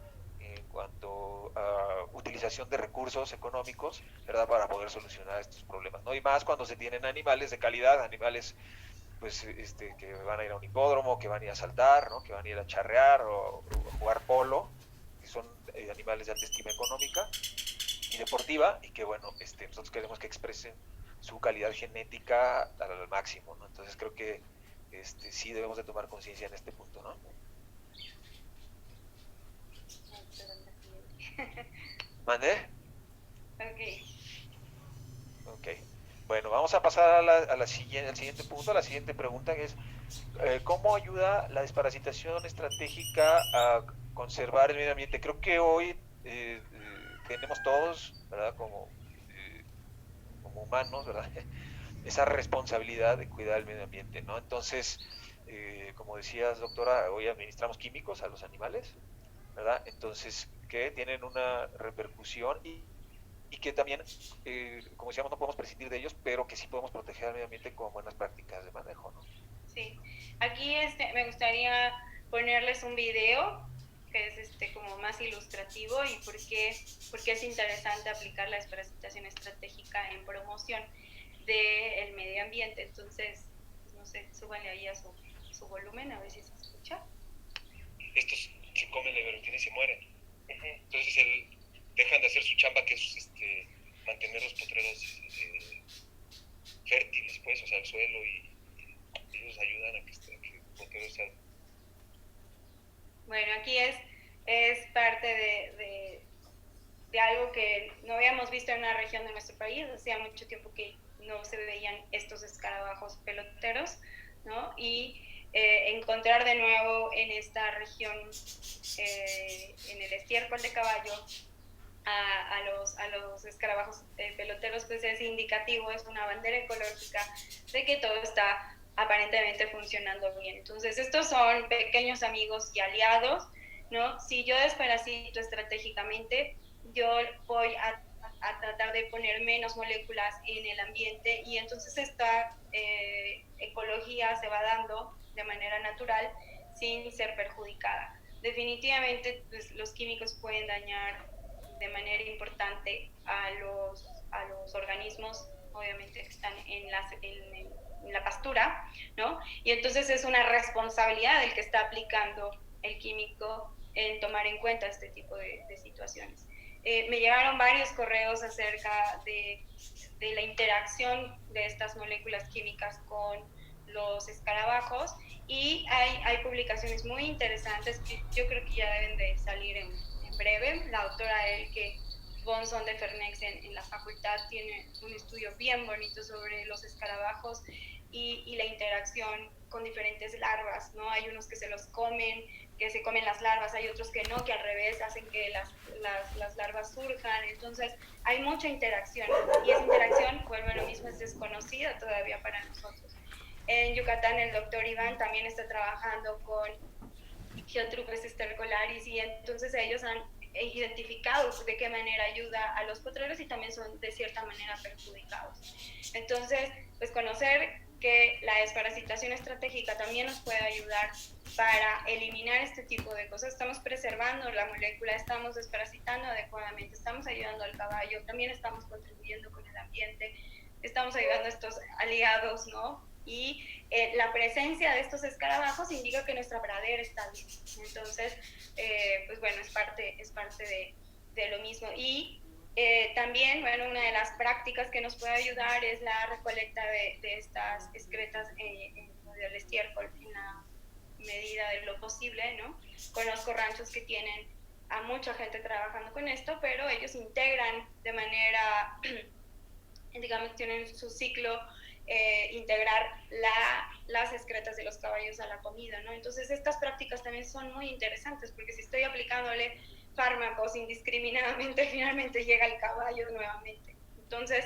en cuanto a utilización de recursos económicos, ¿verdad? Para poder solucionar estos problemas, ¿no? Y más cuando se tienen animales de calidad, animales pues que van a ir a un hipódromo, que van a ir a saltar, ¿no? Que van a ir a charrear o a jugar polo, que son animales de alta estima económica y deportiva, y que bueno, nosotros queremos que expresen su calidad genética al máximo, ¿no? Entonces creo que sí debemos de tomar conciencia en este punto, ¿no? ¿Mandé? Ok. Bueno, vamos a pasar al siguiente punto, a la siguiente pregunta, que es ¿cómo ayuda la desparasitación estratégica a conservar el medio ambiente. Creo que hoy tenemos todos, ¿verdad? Como humanos, ¿verdad? Esa responsabilidad de cuidar el medio ambiente, ¿no? Entonces, como decías, doctora, hoy administramos químicos a los animales, ¿verdad? Entonces, que tienen una repercusión y que también, como decíamos, no podemos prescindir de ellos, pero que sí podemos proteger al medio ambiente con buenas prácticas de manejo, ¿no? Sí, aquí me gustaría ponerles un video que es como más ilustrativo y por qué es interesante aplicar la desparasitación estratégica en promoción del medio ambiente. Entonces, pues no sé, súbanle ahí a su volumen a ver si se escucha. Estos se comen la ivermectina y se mueren. Entonces dejan de hacer su chamba, que es mantener los potreros fértiles, pues, o sea, el suelo, y ellos ayudan a que el potrero sea. Bueno, aquí es parte de algo que no habíamos visto en una región de nuestro país. Hacía mucho tiempo que no se veían estos escarabajos peloteros, ¿no? Y encontrar de nuevo en esta región, en el estiércol de caballo, a los escarabajos peloteros, pues es indicativo, es una bandera ecológica de que todo está aparentemente funcionando bien. Entonces, estos son pequeños amigos y aliados, ¿no? Si yo desparasito estratégicamente, yo voy a tratar de poner menos moléculas en el ambiente y entonces esta ecología se va dando de manera natural sin ser perjudicada. Definitivamente, pues, los químicos pueden dañar de manera importante a los organismos, obviamente, que están en la pastura, ¿no? Y entonces es una responsabilidad del que está aplicando el químico en tomar en cuenta este tipo de situaciones. Me llegaron varios correos acerca de la interacción de estas moléculas químicas con los escarabajos y hay publicaciones muy interesantes que yo creo que ya deben de salir en breve. La doctora Elke Bonson de Fernex en la facultad tiene un estudio bien bonito sobre los escarabajos y la interacción con diferentes larvas, ¿no? Hay unos que se los comen, que se comen las larvas, hay otros que no, que al revés hacen que las larvas surjan. Entonces hay mucha interacción y esa interacción, vuelvo a lo mismo, es desconocida todavía para nosotros. En Yucatán el doctor Iván también está trabajando con Geotrupes estercolaris y entonces ellos han identificado de qué manera ayuda a los potreros y también son de cierta manera perjudicados. Entonces, pues conocer que la desparasitación estratégica también nos puede ayudar para eliminar este tipo de cosas. Estamos preservando la molécula, estamos desparasitando adecuadamente, estamos ayudando al caballo, también estamos contribuyendo con el ambiente, estamos ayudando a estos aliados, ¿no? Y la presencia de estos escarabajos indica que nuestra pradera está bien. Entonces, pues bueno, es parte de lo mismo. Y también, bueno, una de las prácticas que nos puede ayudar es la recolecta de estas excretas del estiércol en la medida de lo posible, ¿no? Conozco ranchos que tienen a mucha gente trabajando con esto, pero ellos integran de manera, digamos, tienen su ciclo, integrar las excretas de los caballos a la comida, ¿no? Entonces estas prácticas también son muy interesantes porque si estoy aplicándole fármacos indiscriminadamente, finalmente llega el caballo nuevamente. Entonces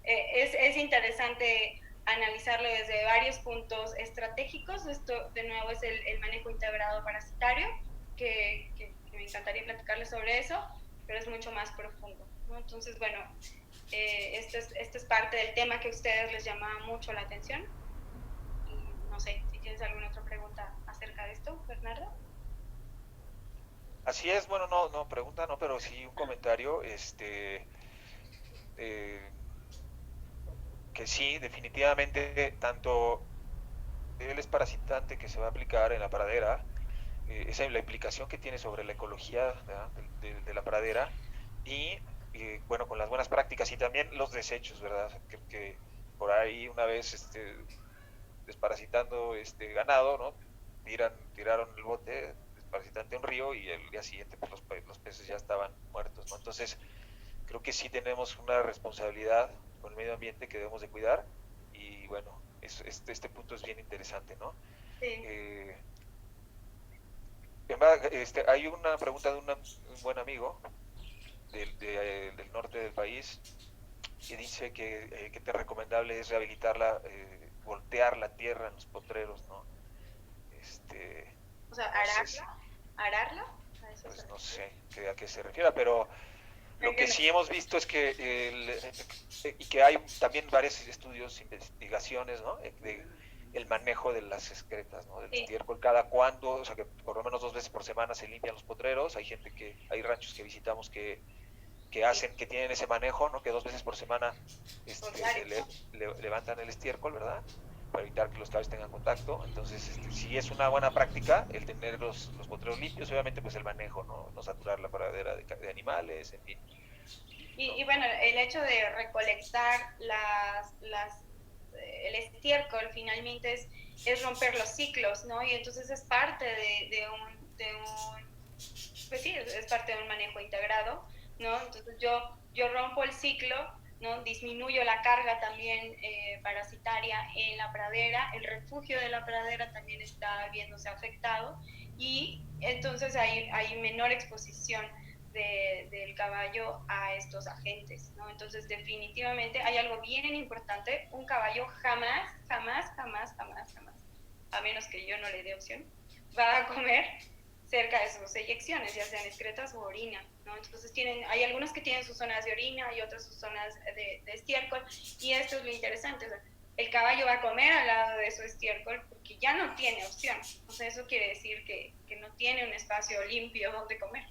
es interesante analizarlo desde varios puntos estratégicos. Esto de nuevo es el manejo integrado parasitario, que me encantaría platicarles sobre eso, pero es mucho más profundo, ¿no? Entonces, bueno, esto es parte del tema que a ustedes les llama mucho la atención. Y no sé si tienes alguna otra pregunta acerca de esto, Bernardo. Así es, bueno, no pregunta, no, pero sí un comentario, que sí, definitivamente, tanto el desparasitante que se va a aplicar en la pradera, esa es la implicación que tiene sobre la ecología de la pradera y, bueno, con las buenas prácticas y también los desechos, ¿verdad? Que por ahí una vez desparasitando ganado, ¿no? Tiraron el bote desparasitante a un río y el día siguiente pues, los peces ya estaban muertos, ¿no? Entonces, creo que sí tenemos una responsabilidad con el medio ambiente que debemos de cuidar y bueno, este punto es bien interesante, ¿no? Sí. Hay una pregunta de un buen amigo del norte del país que dice que te recomendable es rehabilitarla, voltear la tierra en los potreros, ¿no? O sea, No sé si, ararla, pues no sé a qué se refiere, pero lo que sí hemos visto es que, y que hay también varios estudios, investigaciones, ¿no? De el manejo de las excretas, ¿no? Del estiércol, cada cuándo, o sea, que por lo menos 2 veces por semana se limpian los potreros. Hay ranchos que visitamos que tienen ese manejo, ¿no? Que 2 veces por semana levantan el estiércol, ¿verdad? Para evitar que los caballos tengan contacto. Entonces, sí es una buena práctica el tener los potreros limpios, obviamente pues el manejo, ¿no? No saturar la pradera de animales, en fin. Y bueno, el hecho de recolectar el estiércol finalmente es romper los ciclos, ¿no? Y entonces es parte pues sí, es parte de un manejo integrado, ¿no? Entonces yo rompo el ciclo, ¿no? Disminuyo la carga también parasitaria en la pradera, el refugio de la pradera también está viéndose afectado y entonces hay menor exposición del caballo a estos agentes, ¿no? Entonces definitivamente hay algo bien importante, un caballo jamás, a menos que yo no le dé opción, va a comer cerca de sus eyecciones, ya sean excretas o orina, ¿no? Entonces hay algunos que tienen sus zonas de orina y otras sus zonas de estiércol, y esto es lo interesante, o sea, el caballo va a comer al lado de su estiércol porque ya no tiene opción, o sea, eso quiere decir que no tiene un espacio limpio donde comer,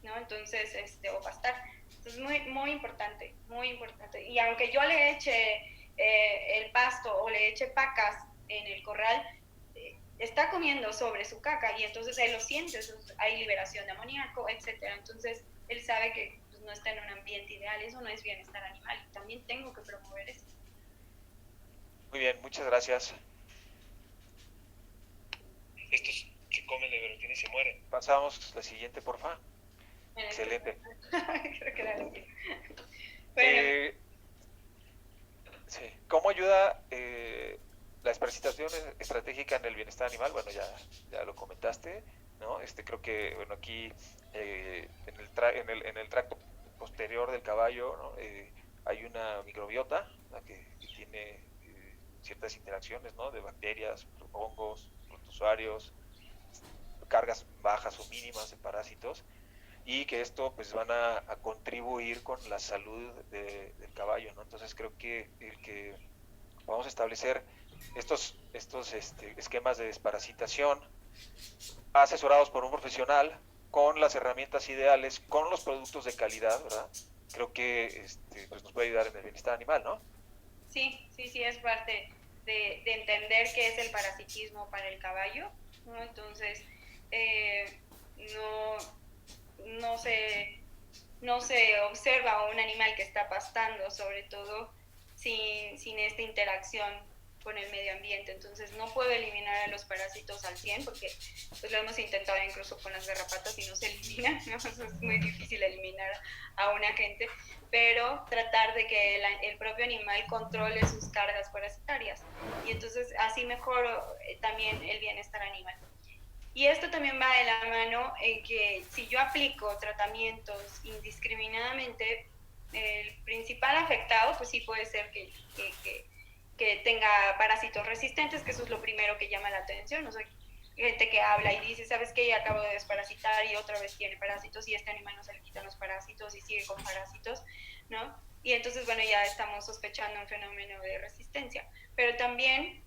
¿no? Entonces, o pastar. Entonces, muy importante, muy importante. Y aunque yo le eche el pasto o le eche pacas en el corral, está comiendo sobre su caca y entonces él lo siente, hay liberación de amoníaco, etcétera. Entonces, él sabe que pues, no está en un ambiente ideal, eso no es bienestar animal. También tengo que promover eso. Muy bien, muchas gracias. Estos que comen leberotine y se mueren. Pasamos la siguiente, porfa. Excelente. Creo que era bueno. Sí. ¿Cómo ayuda la desparasitación estratégica en el bienestar animal? Bueno, ya lo comentaste, ¿no? Creo que, bueno, aquí en el tracto posterior del caballo, ¿no? Hay una microbiota, ¿no? que tiene ciertas interacciones, ¿no? De bacterias, hongos, protozoarios, cargas bajas o mínimas de parásitos, y que esto pues van a contribuir con la salud del caballo, ¿no? Entonces creo que el que vamos a establecer estos esquemas de desparasitación asesorados por un profesional con las herramientas ideales, con los productos de calidad, ¿verdad? Creo que pues nos puede ayudar en el bienestar animal, ¿no? Sí, es parte de entender qué es el parasitismo para el caballo, ¿no? Entonces, no se observa a un animal que está pastando, sobre todo sin esta interacción con el medio ambiente. Entonces no puedo eliminar a los parásitos al 100 porque pues lo hemos intentado incluso con las garrapatas y no se eliminan, ¿no? Es muy difícil eliminar a un agente, pero tratar de que el propio animal controle sus cargas parasitarias y entonces así mejoro también el bienestar animal. Y esto también va de la mano en que si yo aplico tratamientos indiscriminadamente, el principal afectado, pues sí puede ser que tenga parásitos resistentes, que eso es lo primero que llama la atención. O sea, gente que habla y dice, ¿sabes qué? Ya acabo de desparasitar y otra vez tiene parásitos y este animal no se le quitan los parásitos y sigue con parásitos, ¿no? Y entonces, bueno, ya estamos sospechando un fenómeno de resistencia. Pero también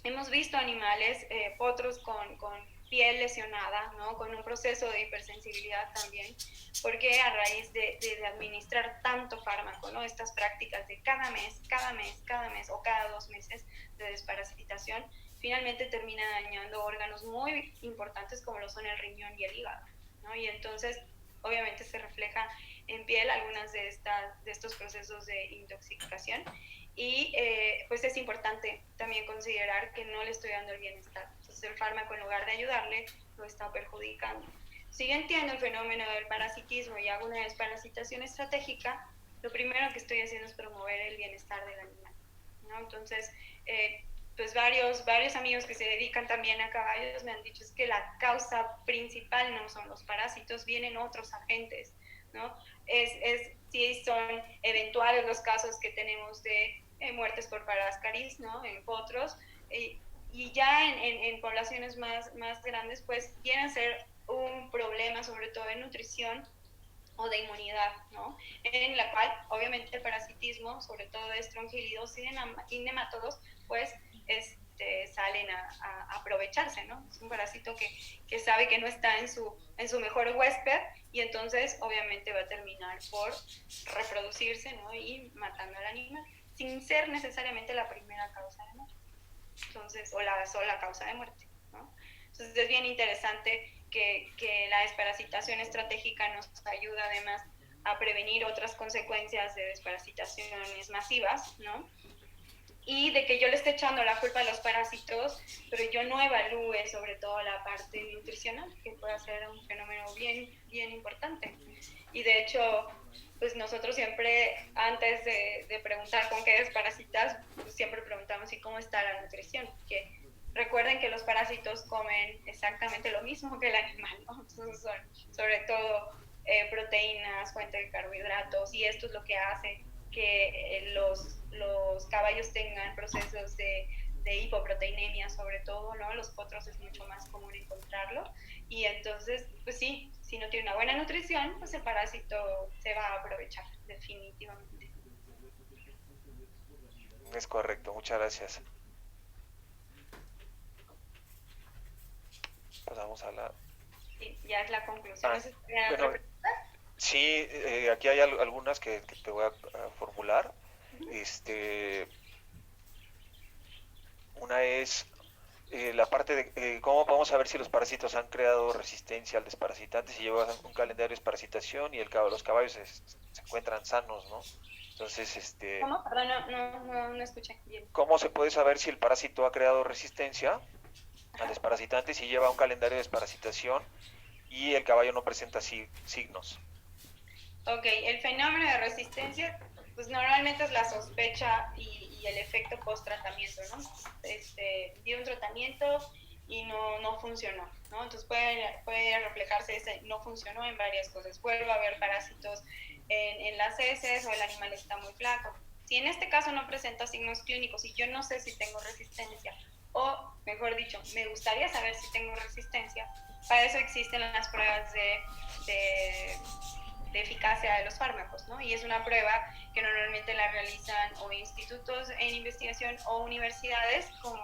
hemos visto animales, potros con piel lesionada, ¿no? Con un proceso de hipersensibilidad también, porque a raíz de administrar tanto fármaco, ¿no? Estas prácticas de cada mes o cada 2 meses de desparasitación, finalmente termina dañando órganos muy importantes como lo son el riñón y el hígado, ¿no? Y entonces, obviamente se refleja en piel algunas de estos procesos de intoxicación y pues es importante también considerar que no le estoy dando el bienestar. Entonces el fármaco en lugar de ayudarle lo está perjudicando. Si yo entiendo el fenómeno del parasitismo y hago una desparasitación estratégica, lo primero que estoy haciendo es promover el bienestar del animal, ¿no? Entonces pues varios amigos que se dedican también a caballos me han dicho es que la causa principal no son los parásitos, vienen otros agentes, ¿no? Sí son eventuales los casos que tenemos de muertes por parascaris, ¿no? En potros, y ya en poblaciones más grandes, pues viene a ser un problema, sobre todo en nutrición o de inmunidad, ¿no? En la cual, obviamente, el parasitismo, sobre todo de estrongilidos y nematodos, pues salen a aprovecharse, ¿no? Es un parásito que sabe que no está en su mejor huésped y entonces, obviamente, va a terminar por reproducirse, ¿no? Y matando al animal, sin ser necesariamente la primera causa de muerte. Entonces, o la sola causa de muerte, ¿no? Entonces, es bien interesante que la desparasitación estratégica nos ayuda además a prevenir otras consecuencias de desparasitaciones masivas, ¿no? Y de que yo le esté echando la culpa a los parásitos, pero yo no evalúe sobre todo la parte nutricional, que puede ser un fenómeno bien importante. Y de hecho, pues nosotros siempre, antes de preguntar con qué desparasitas, pues siempre preguntamos ¿y cómo está la nutrición? Que recuerden que los parásitos comen exactamente lo mismo que el animal, ¿no? Entonces son sobre todo proteínas, fuente de carbohidratos, y esto es lo que hace que los caballos tengan procesos de hipoproteinemia sobre todo, ¿no? Los potros es mucho más común encontrarlo, y entonces, pues sí, si no tiene una buena nutrición, pues el parásito se va a aprovechar, definitivamente. Es correcto, muchas gracias. Pasamos a la... Sí, ya es la conclusión. Bueno, sí, aquí hay algunas que te voy a formular. Una es la parte de cómo podemos saber si los parásitos han creado resistencia al desparasitante, si llevan un calendario de desparasitación y los caballos se encuentran sanos, ¿no? Entonces, ¿Cómo? Perdón, no escuché bien. ¿cómo se puede saber si el parásito ha creado resistencia al desparasitante si lleva un calendario de desparasitación y el caballo no presenta signos? Ok, el fenómeno de resistencia, pues normalmente es la sospecha y el efecto post-tratamiento, ¿no? Dio un tratamiento y no funcionó, ¿no? Entonces puede reflejarse ese no funcionó en varias cosas. Vuelve a haber parásitos en las heces o el animal está muy flaco. Si en este caso no presenta signos clínicos y yo no sé si tengo resistencia, o mejor dicho, me gustaría saber si tengo resistencia, para eso existen las pruebas de eficacia de los fármacos, ¿no? Y es una prueba que normalmente la realizan o institutos en investigación o universidades como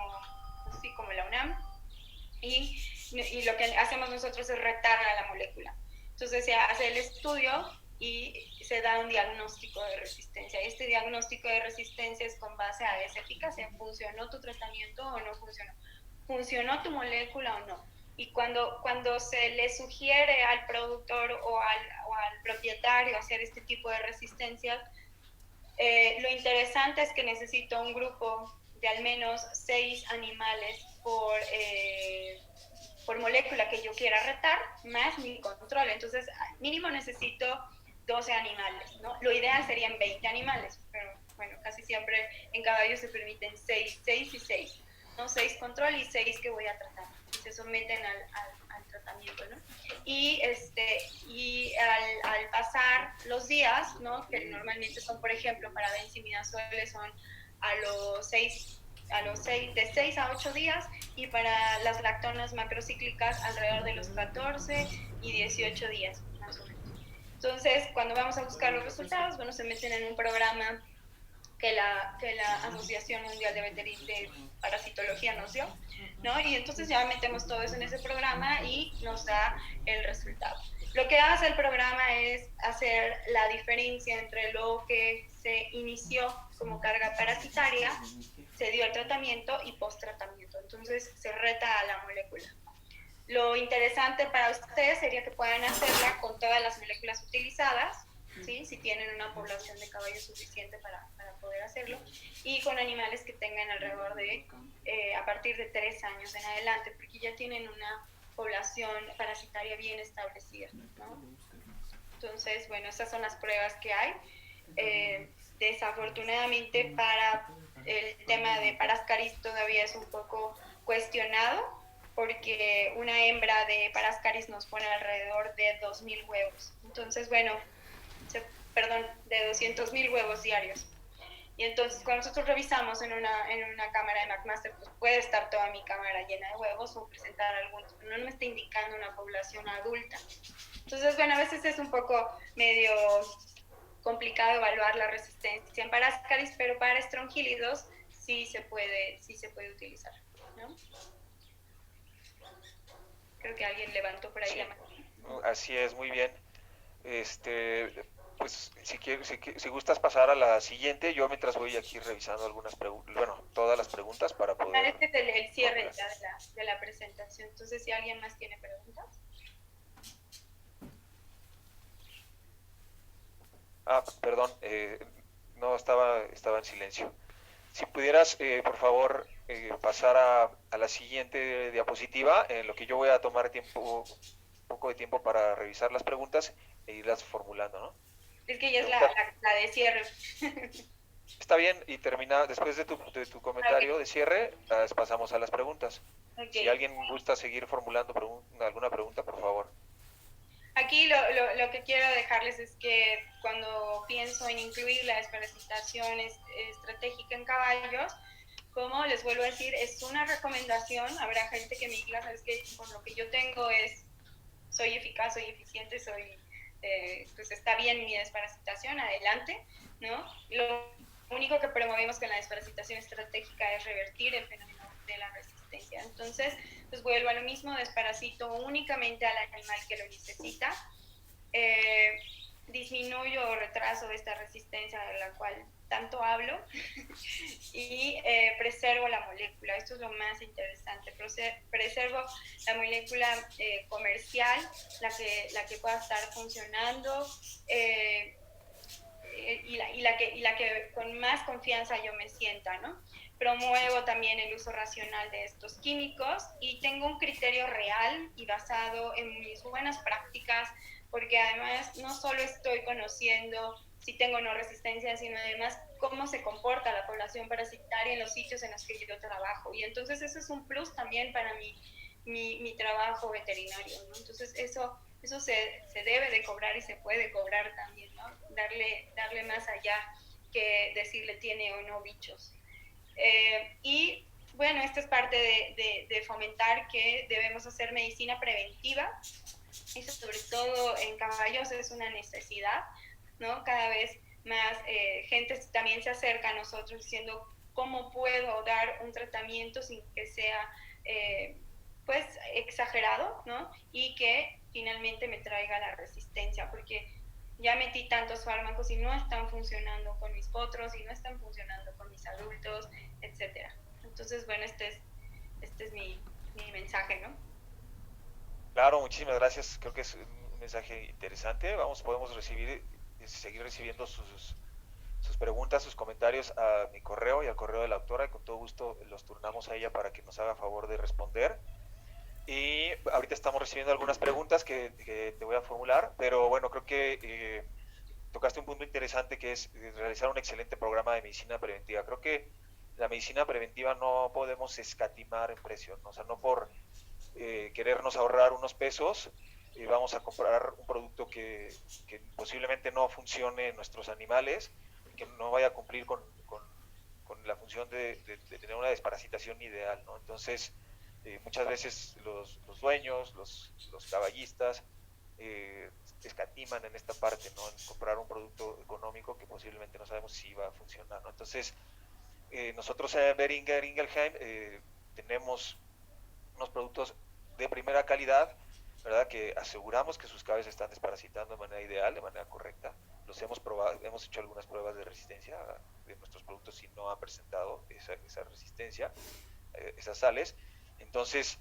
la UNAM, y lo que hacemos nosotros es retar a la molécula. Entonces se hace el estudio y se da un diagnóstico de resistencia. Este diagnóstico de resistencia es con base a esa eficacia. ¿Funcionó tu tratamiento o no funcionó? ¿Funcionó tu molécula o no? Y cuando se le sugiere al productor o al propietario hacer este tipo de resistencias, lo interesante es que necesito un grupo de al menos 6 animales por molécula que yo quiera retar, más mi control. Entonces, mínimo necesito 12 animales, ¿no? Lo ideal serían 20 animales, pero bueno, casi siempre en caballos se permiten 6 y 6, ¿no? 6 control y 6 que voy a tratar, y se someten al tratamiento, ¿no? Y al pasar los días, ¿no? Que normalmente son, por ejemplo, para benzimidazoles son a los 6 de 6 a 8 días, y para las lactonas macrocíclicas alrededor de los 14 y 18 días, más o menos. Entonces, cuando vamos a buscar los resultados, bueno, se meten en un programa que la Asociación Mundial de Parasitología nos dio, ¿no? Y entonces ya metemos todo eso en ese programa y nos da el resultado. Lo que hace el programa es hacer la diferencia entre lo que se inició como carga parasitaria, se dio el tratamiento y post-tratamiento. Entonces se reta a la molécula. Lo interesante para ustedes sería que puedan hacerla con todas las moléculas utilizadas, ¿sí? Si tienen una población de caballos suficiente para poder hacerlo, y con animales que tengan alrededor de, a partir de 3 años en adelante, porque ya tienen una población parasitaria bien establecida, ¿no? Entonces, bueno, esas son las pruebas que hay. desafortunadamente para el tema de Parascaris todavía es un poco cuestionado, porque una hembra de Parascaris nos pone alrededor de 2.000 huevos. Entonces, bueno, perdón, de 200.000 huevos diarios. Y entonces cuando nosotros revisamos en una cámara de McMaster, pues puede estar toda mi cámara llena de huevos o presentar algunos, pero no me está indicando una población adulta. Entonces, bueno, a veces es un poco medio complicado evaluar la resistencia en Parascaris, pero para estrongílidos sí se puede utilizar, ¿no? Creo que alguien levantó por ahí la mano. Así es, muy bien. Pues si gustas pasar a la siguiente, yo mientras voy aquí revisando algunas preguntas, bueno, todas las preguntas para poder... Este es el cierre ya de la presentación, entonces si alguien más tiene preguntas. Perdón, no, estaba en silencio. Si pudieras, por favor, pasar a la siguiente diapositiva, en lo que yo voy a tomar un poco de tiempo para revisar las preguntas e irlas formulando, ¿no? Es que ya es la de cierre. Está bien, y después de tu comentario de cierre, pasamos a las preguntas. Okay. Si alguien gusta seguir formulando alguna pregunta, por favor. Aquí lo que quiero dejarles es que cuando pienso en incluir la desparasitación estratégica en caballos, como les vuelvo a decir, es una recomendación. Habrá gente que me diga, sabes que con lo que yo tengo soy eficaz, soy eficiente, pues está bien mi desparasitación, adelante, ¿no? Lo único que promovemos con la desparasitación estratégica es revertir el fenómeno de la resistencia. Entonces, pues vuelvo a lo mismo, desparasito únicamente al animal que lo necesita, disminuyo o retraso esta resistencia de la cual tanto hablo y preservo la molécula. Esto es lo más interesante. Preservo la molécula comercial, la que pueda estar funcionando y la que con más confianza yo me sienta, ¿no? Promuevo también el uso racional de estos químicos y tengo un criterio real y basado en mis buenas prácticas, porque además no solo estoy conociendo si tengo o no resistencia, sino además cómo se comporta la población parasitaria en los sitios en los que yo trabajo. Y entonces eso es un plus también para mi trabajo veterinario, ¿no? Entonces eso se debe de cobrar y se puede cobrar también, ¿no? Darle más allá que decirle tiene o no bichos. Y bueno, esto es parte de fomentar que debemos hacer medicina preventiva. Eso sobre todo en caballos es una necesidad, ¿no? Cada vez más gente también se acerca a nosotros diciendo cómo puedo dar un tratamiento sin que sea pues exagerado, ¿no? Y que finalmente me traiga la resistencia, porque ya metí tantos fármacos y no están funcionando con mis potros y no están funcionando con mis adultos, etcétera. Entonces, bueno, este es mi mensaje, ¿no? Claro, muchísimas gracias. Creo que es un mensaje interesante. Podemos seguir recibiendo sus preguntas, sus comentarios a mi correo y al correo de la autora, y con todo gusto los turnamos a ella para que nos haga favor de responder. Y ahorita estamos recibiendo algunas preguntas que te voy a formular, pero bueno, creo que tocaste un punto interesante, que es realizar un excelente programa de medicina preventiva. Creo que la medicina preventiva no podemos escatimar en precio, ¿no? O sea, no por querernos ahorrar unos pesos vamos a comprar un producto que posiblemente no funcione en nuestros animales, que no vaya a cumplir con la función de tener una desparasitación ideal, ¿no? Entonces, muchas veces los dueños, los caballistas, escatiman en esta parte, ¿no? En comprar un producto económico que posiblemente no sabemos si va a funcionar, ¿no? Entonces, nosotros en Boehringer Ingelheim tenemos unos productos de primera calidad, ¿verdad? Que aseguramos que sus cabezas están desparasitando de manera ideal, de manera correcta. Los hemos probado, hemos hecho algunas pruebas de resistencia de nuestros productos y no han presentado esa resistencia, esas sales. Entonces,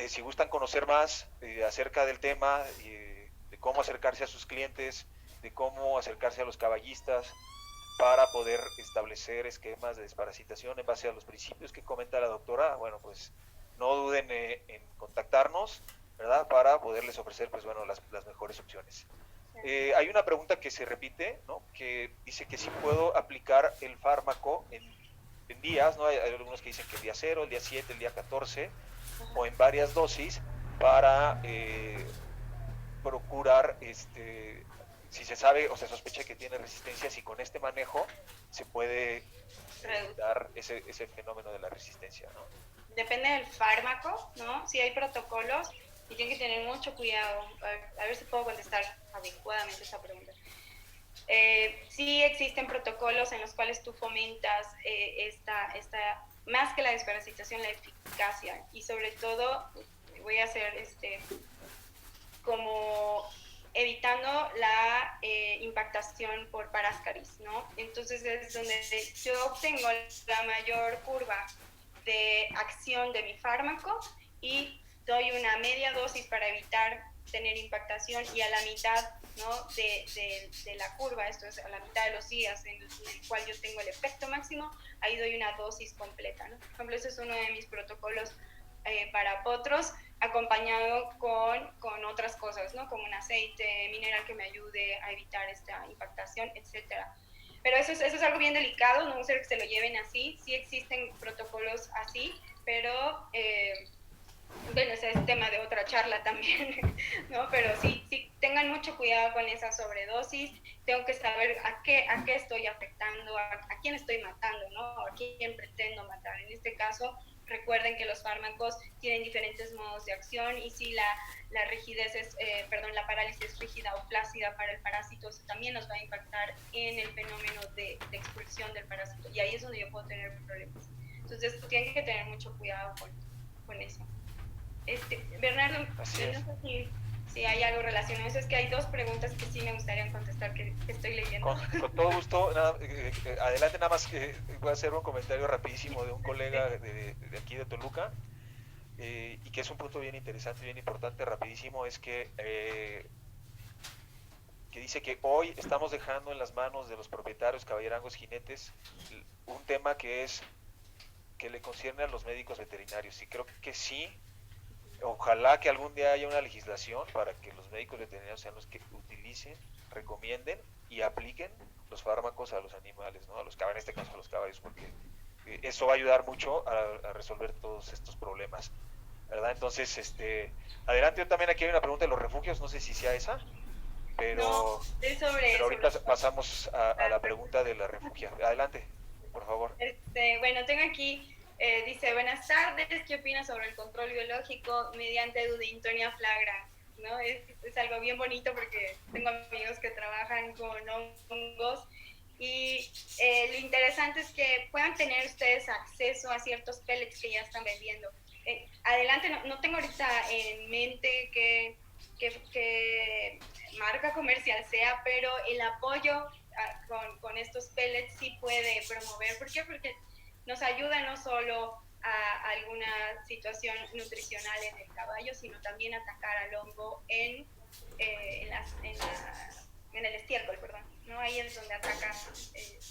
si gustan conocer más acerca del tema, de cómo acercarse a sus clientes, de cómo acercarse a los caballistas para poder establecer esquemas de desparasitación en base a los principios que comenta la doctora, bueno, pues no duden en contactarnos, ¿verdad? Para poderles ofrecer, pues bueno, las mejores opciones. Hay una pregunta que se repite, ¿no? Que dice que si puedo aplicar el fármaco en días, ¿no? Hay algunos que dicen que el día 0, el día 7, el día 14, o en varias dosis para procurar, si se sabe o se sospecha que tiene resistencia, si con este manejo se puede evitar ese fenómeno de la resistencia, ¿no? Depende del fármaco, ¿no? Si hay protocolos y tienen que tener mucho cuidado. A ver si puedo contestar adecuadamente esa pregunta. Sí existen protocolos en los cuales tú fomentas más que la desparasitación, la eficacia, y sobre todo voy a hacer como evitando la impactación por paráscaris, ¿no? Entonces es donde yo obtengo la mayor curva de acción de mi fármaco y doy una media dosis para evitar tener impactación, y a la mitad, ¿no? de la curva, esto es a la mitad de los días en el cual yo tengo el efecto máximo, ahí doy una dosis completa, ¿no? Por ejemplo, ese es uno de mis protocolos para potros, acompañado con otras cosas, ¿no? Como un aceite mineral que me ayude a evitar esta impactación, etcétera. Pero eso es algo bien delicado, no sé que se lo lleven así. Sí existen protocolos así, pero bueno, ese es tema de otra charla también, ¿no? Pero sí, tengan mucho cuidado con esa sobredosis. Tengo que saber a qué estoy afectando, a quién estoy matando, ¿no? A quién pretendo matar. En este caso, recuerden que los fármacos tienen diferentes modos de acción, y si la rigidez es, la parálisis es rígida o flácida para el parásito, eso también nos va a impactar en el fenómeno de expulsión del parásito, y ahí es donde yo puedo tener problemas. Entonces, tienen que tener mucho cuidado con eso. Bernardo, no sé si hay algo relacionado a eso. Es que hay dos preguntas que sí me gustaría contestar que estoy leyendo. Con todo gusto. Adelante, nada más que voy a hacer un comentario rapidísimo de un colega de aquí de Toluca, y que es un punto bien interesante, bien importante, rapidísimo, es que dice que hoy estamos dejando en las manos de los propietarios, caballerangos, jinetes, un tema que le concierne a los médicos veterinarios, y creo que sí. Ojalá que algún día haya una legislación para que los médicos veterinarios sean los que utilicen, recomienden y apliquen los fármacos a los animales, ¿no? A los caballos, en este caso a los caballos, porque eso va a ayudar mucho a resolver todos estos problemas, ¿verdad? Entonces, adelante. Yo también aquí hay una pregunta de los refugios, no sé si sea esa, pero, pero ahorita pasamos a la pregunta de la refugia. Adelante, por favor. Bueno, tengo aquí, dice, buenas tardes, ¿qué opinas sobre el control biológico mediante Dudintonia flagrans? ¿No? Es algo bien bonito porque tengo amigos que trabajan con hongos, y lo interesante es que puedan tener ustedes acceso a ciertos pellets que ya están vendiendo. Adelante, no tengo ahorita en mente qué marca comercial sea, pero el apoyo con estos pellets sí puede promover. ¿Por qué? Porque nos ayuda no solo a alguna situación nutricional en el caballo, sino también a atacar al hongo en el estiércol, perdón, ¿no? Ahí es donde ataca,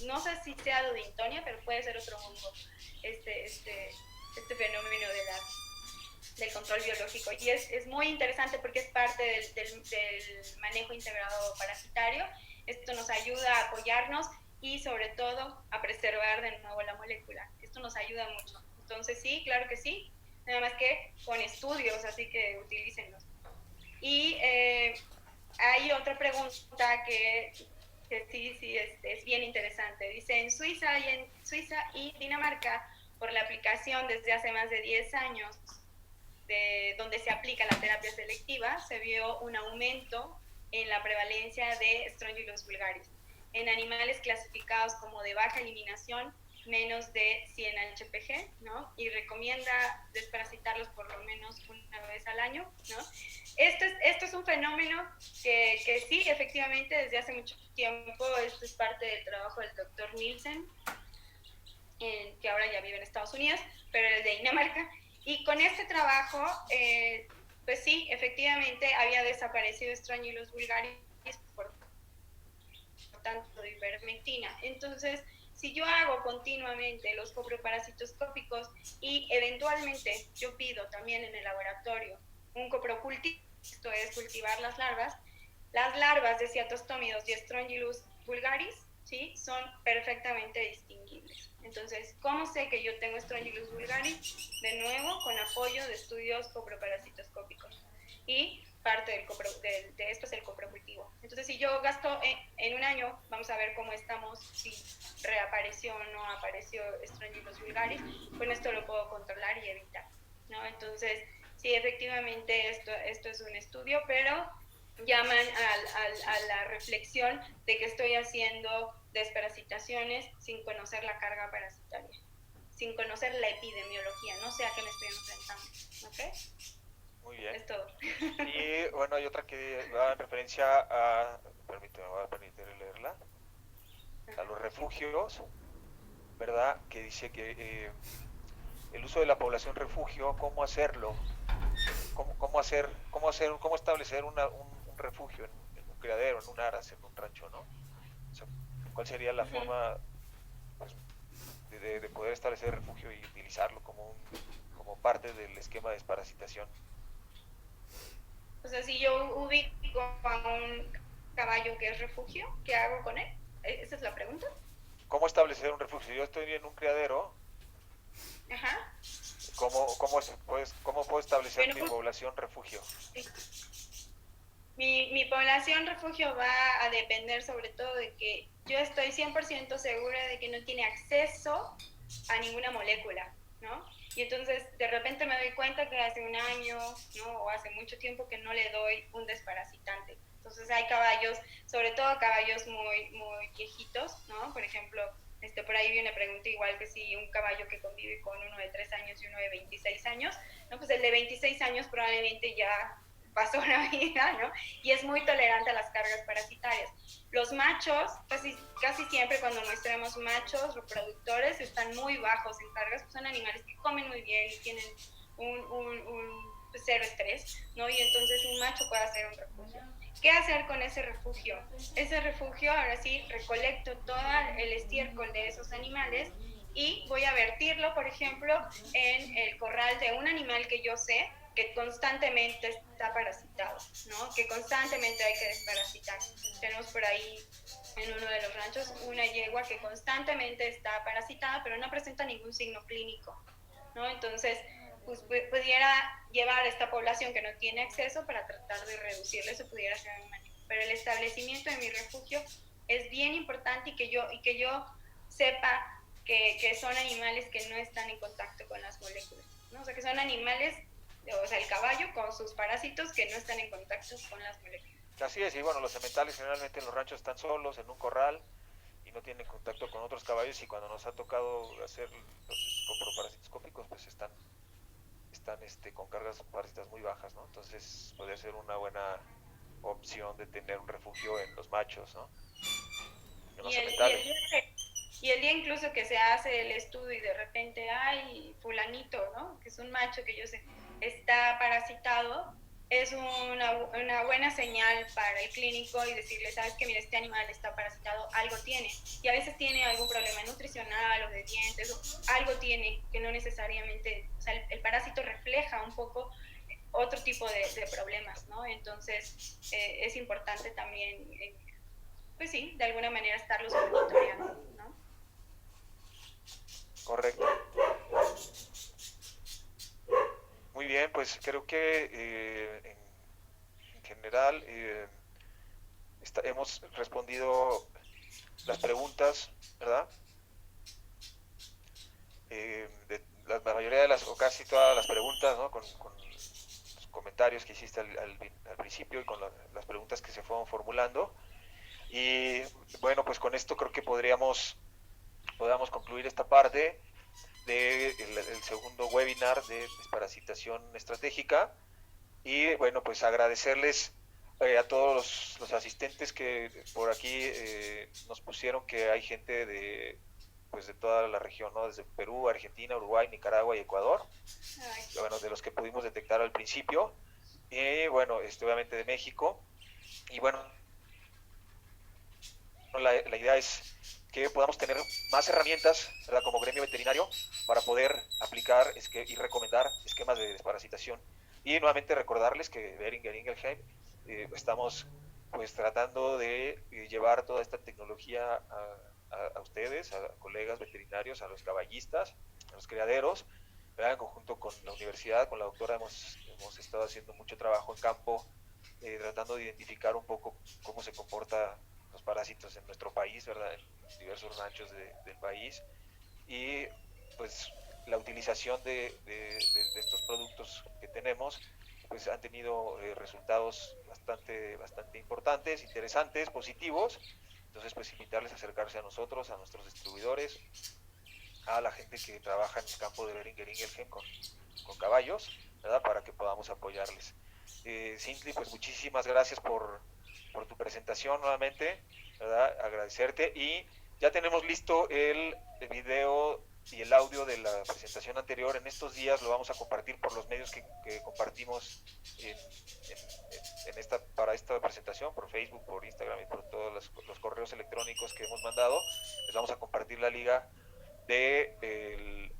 no sé si sea Dudintonia, pero puede ser otro hongo, este fenómeno del control biológico. Y es muy interesante porque es parte del manejo integrado parasitario. Esto nos ayuda a apoyarnos y sobre todo a preservar de nuevo la molécula. Esto nos ayuda mucho. Entonces sí, claro que sí, nada más que con estudios, así que utilícenlos. Y hay otra pregunta que sí es bien interesante. Dice, en Suiza y Dinamarca, por la aplicación desde hace más de 10 años, donde se aplica la terapia selectiva, se vio un aumento en la prevalencia de Strongylus vulgaris en animales clasificados como de baja eliminación, menos de 100 HPG, ¿no? Y recomienda desparasitarlos por lo menos una vez al año, ¿no? Esto es un fenómeno que sí, efectivamente, desde hace mucho tiempo, esto es parte del trabajo del doctor Nielsen, que ahora ya vive en Estados Unidos, pero es de Dinamarca. Y con este trabajo, pues sí, efectivamente había desaparecido Strongylus vulgaris por tanto de ivermectina. Entonces, si yo hago continuamente los coproparasitoscópicos y eventualmente yo pido también en el laboratorio un coprocultivo, esto es cultivar las larvas, Las larvas de ciatostómidos y Strongylus vulgaris, ¿sí? Son perfectamente distinguibles. Entonces, ¿cómo sé que yo tengo Strongylus vulgaris? De nuevo, con apoyo de estudios coproparasitoscópicos. Y parte de esto es el coprocultivo. Entonces, si yo gasto en un año, vamos a ver cómo estamos, si reapareció o no apareció Strongylus vulgaris, con esto lo puedo controlar y evitar, ¿no? Entonces, sí, efectivamente esto es un estudio, pero llaman a la reflexión de que estoy haciendo desparasitaciones sin conocer la carga parasitaria, sin conocer la epidemiología, no sé a qué me estoy enfrentando, ¿ok? Muy bien. Es todo. Y bueno, hay otra que va en referencia a, permíteme, voy a permitir leerla, a los refugios, ¿verdad? Que dice que el uso de la población refugio, ¿cómo hacerlo? ¿Cómo establecer un refugio en un criadero, en un aras, en un rancho, ¿no? O sea, ¿cuál sería la forma, pues, de poder establecer refugio y utilizarlo como parte del esquema de desparasitación? O sea, si yo ubico a un caballo que es refugio, ¿qué hago con él? ¿Esa es la pregunta? ¿Cómo establecer un refugio? Si yo estoy en un criadero, Ajá. ¿cómo puedo establecer Bueno, mi población refugio? Mi población refugio va a depender sobre todo de que yo estoy 100% segura de que no tiene acceso a ninguna molécula, ¿no? Y entonces de repente me doy cuenta que hace un año, ¿no? O hace mucho tiempo que no le doy un desparasitante. Entonces hay caballos, sobre todo caballos muy viejitos, ¿no? Por ejemplo, por ahí viene una pregunta igual que si un caballo que convive con uno de 3 años y uno de 26 años, ¿no? Pues el de 26 años probablemente ya pasó una vida, ¿no? Y es muy tolerante a las cargas parasitarias. Los machos, casi siempre cuando muestramos machos reproductores, están muy bajos en cargas, pues son animales que comen muy bien y tienen un cero estrés, ¿no? Y entonces un macho puede hacer un refugio. ¿Qué hacer con ese refugio? Ese refugio, ahora sí, recolecto todo el estiércol de esos animales y voy a vertirlo, por ejemplo, en el corral de un animal que yo sé que constantemente está parasitado, ¿no? Que constantemente hay que desparasitar. Tenemos por ahí en uno de los ranchos una yegua que constantemente está parasitada, pero no presenta ningún signo clínico, ¿no? Entonces, pues pudiera llevar a esta población que no tiene acceso para tratar de reducirle, eso pudiera ser un manejo. Pero el establecimiento de mi refugio es bien importante y que yo sepa que son animales que no están en contacto con las moléculas, ¿no? O sea, que son animales, o sea, el caballo con sus parásitos que no están en contacto con las moléculas. Así es, y bueno, los sementales generalmente en los ranchos están solos, en un corral, y no tienen contacto con otros caballos, y cuando nos ha tocado hacer los coproparasitoscópicos, pues están con cargas parásitas muy bajas, ¿no? Entonces podría ser una buena opción de tener un refugio en los machos, ¿no? En los sementales. Y el día incluso que se hace el estudio y de repente, ay, fulanito, ¿no? Que es un macho que yo sé, está parasitado, es una buena señal para el clínico y decirle, sabes que mira, este animal está parasitado, algo tiene. Y a veces tiene algún problema nutricional o de dientes, o algo tiene que no necesariamente, o sea, el parásito refleja un poco otro tipo de problemas, ¿no? Entonces, es importante también, pues sí, de alguna manera estarlos monitoreando, ¿no? Correcto. Muy bien, pues creo que en general hemos respondido las preguntas, ¿verdad? De la mayoría de las, o casi todas las preguntas, ¿no? Con los comentarios que hiciste al principio y con las preguntas que se fueron formulando. Y bueno, pues con esto creo que podamos concluir esta parte del segundo webinar de desparasitación estratégica. Y bueno, pues agradecerles a todos los asistentes que por aquí nos pusieron que hay gente pues de toda la región, ¿no? Desde Perú, Argentina, Uruguay, Nicaragua y Ecuador. Bueno, de los que pudimos detectar al principio. Y bueno, obviamente de México. Y bueno, la idea es que podamos tener más herramientas, ¿verdad? Como gremio veterinario para poder aplicar y recomendar esquemas de desparasitación. Y nuevamente recordarles que Boehringer Ingelheim estamos pues tratando de llevar toda esta tecnología a ustedes, a colegas veterinarios, a los caballistas, a los criaderos, ¿verdad? En conjunto con la universidad, con la doctora hemos estado haciendo mucho trabajo en campo, tratando de identificar un poco cómo se comportan los parásitos en nuestro país, ¿verdad? En diversos ranchos del país, y pues la utilización de estos productos que tenemos pues han tenido resultados bastante importantes, interesantes, positivos. Entonces pues invitarles a acercarse a nosotros, a nuestros distribuidores, a la gente que trabaja en el campo de Boehringer Ingelheim con caballos, ¿verdad? Para que podamos apoyarles. Cintli, pues muchísimas gracias por tu presentación nuevamente, ¿verdad? Agradecerte, y ya tenemos listo el video y el audio de la presentación anterior. En estos días lo vamos a compartir por los medios que compartimos para esta presentación, por Facebook, por Instagram y por todos los correos electrónicos que hemos mandado. Les vamos a compartir la liga de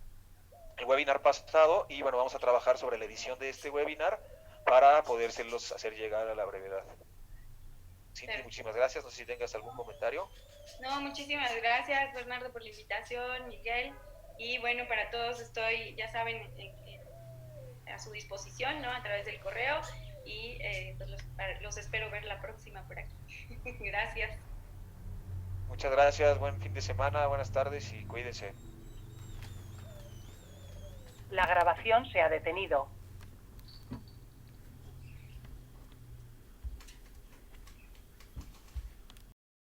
el webinar pasado, y bueno, vamos a trabajar sobre la edición de este webinar para podérselos hacer llegar a la brevedad. Cindy, muchísimas gracias. No sé si tengas algún comentario. No, muchísimas gracias, Bernardo, por la invitación, Miguel. Y bueno, para todos estoy, ya saben, a su disposición, ¿no? A través del correo. Y pues los espero ver la próxima por aquí. Gracias. Muchas gracias. Buen fin de semana, buenas tardes y cuídense. La grabación se ha detenido.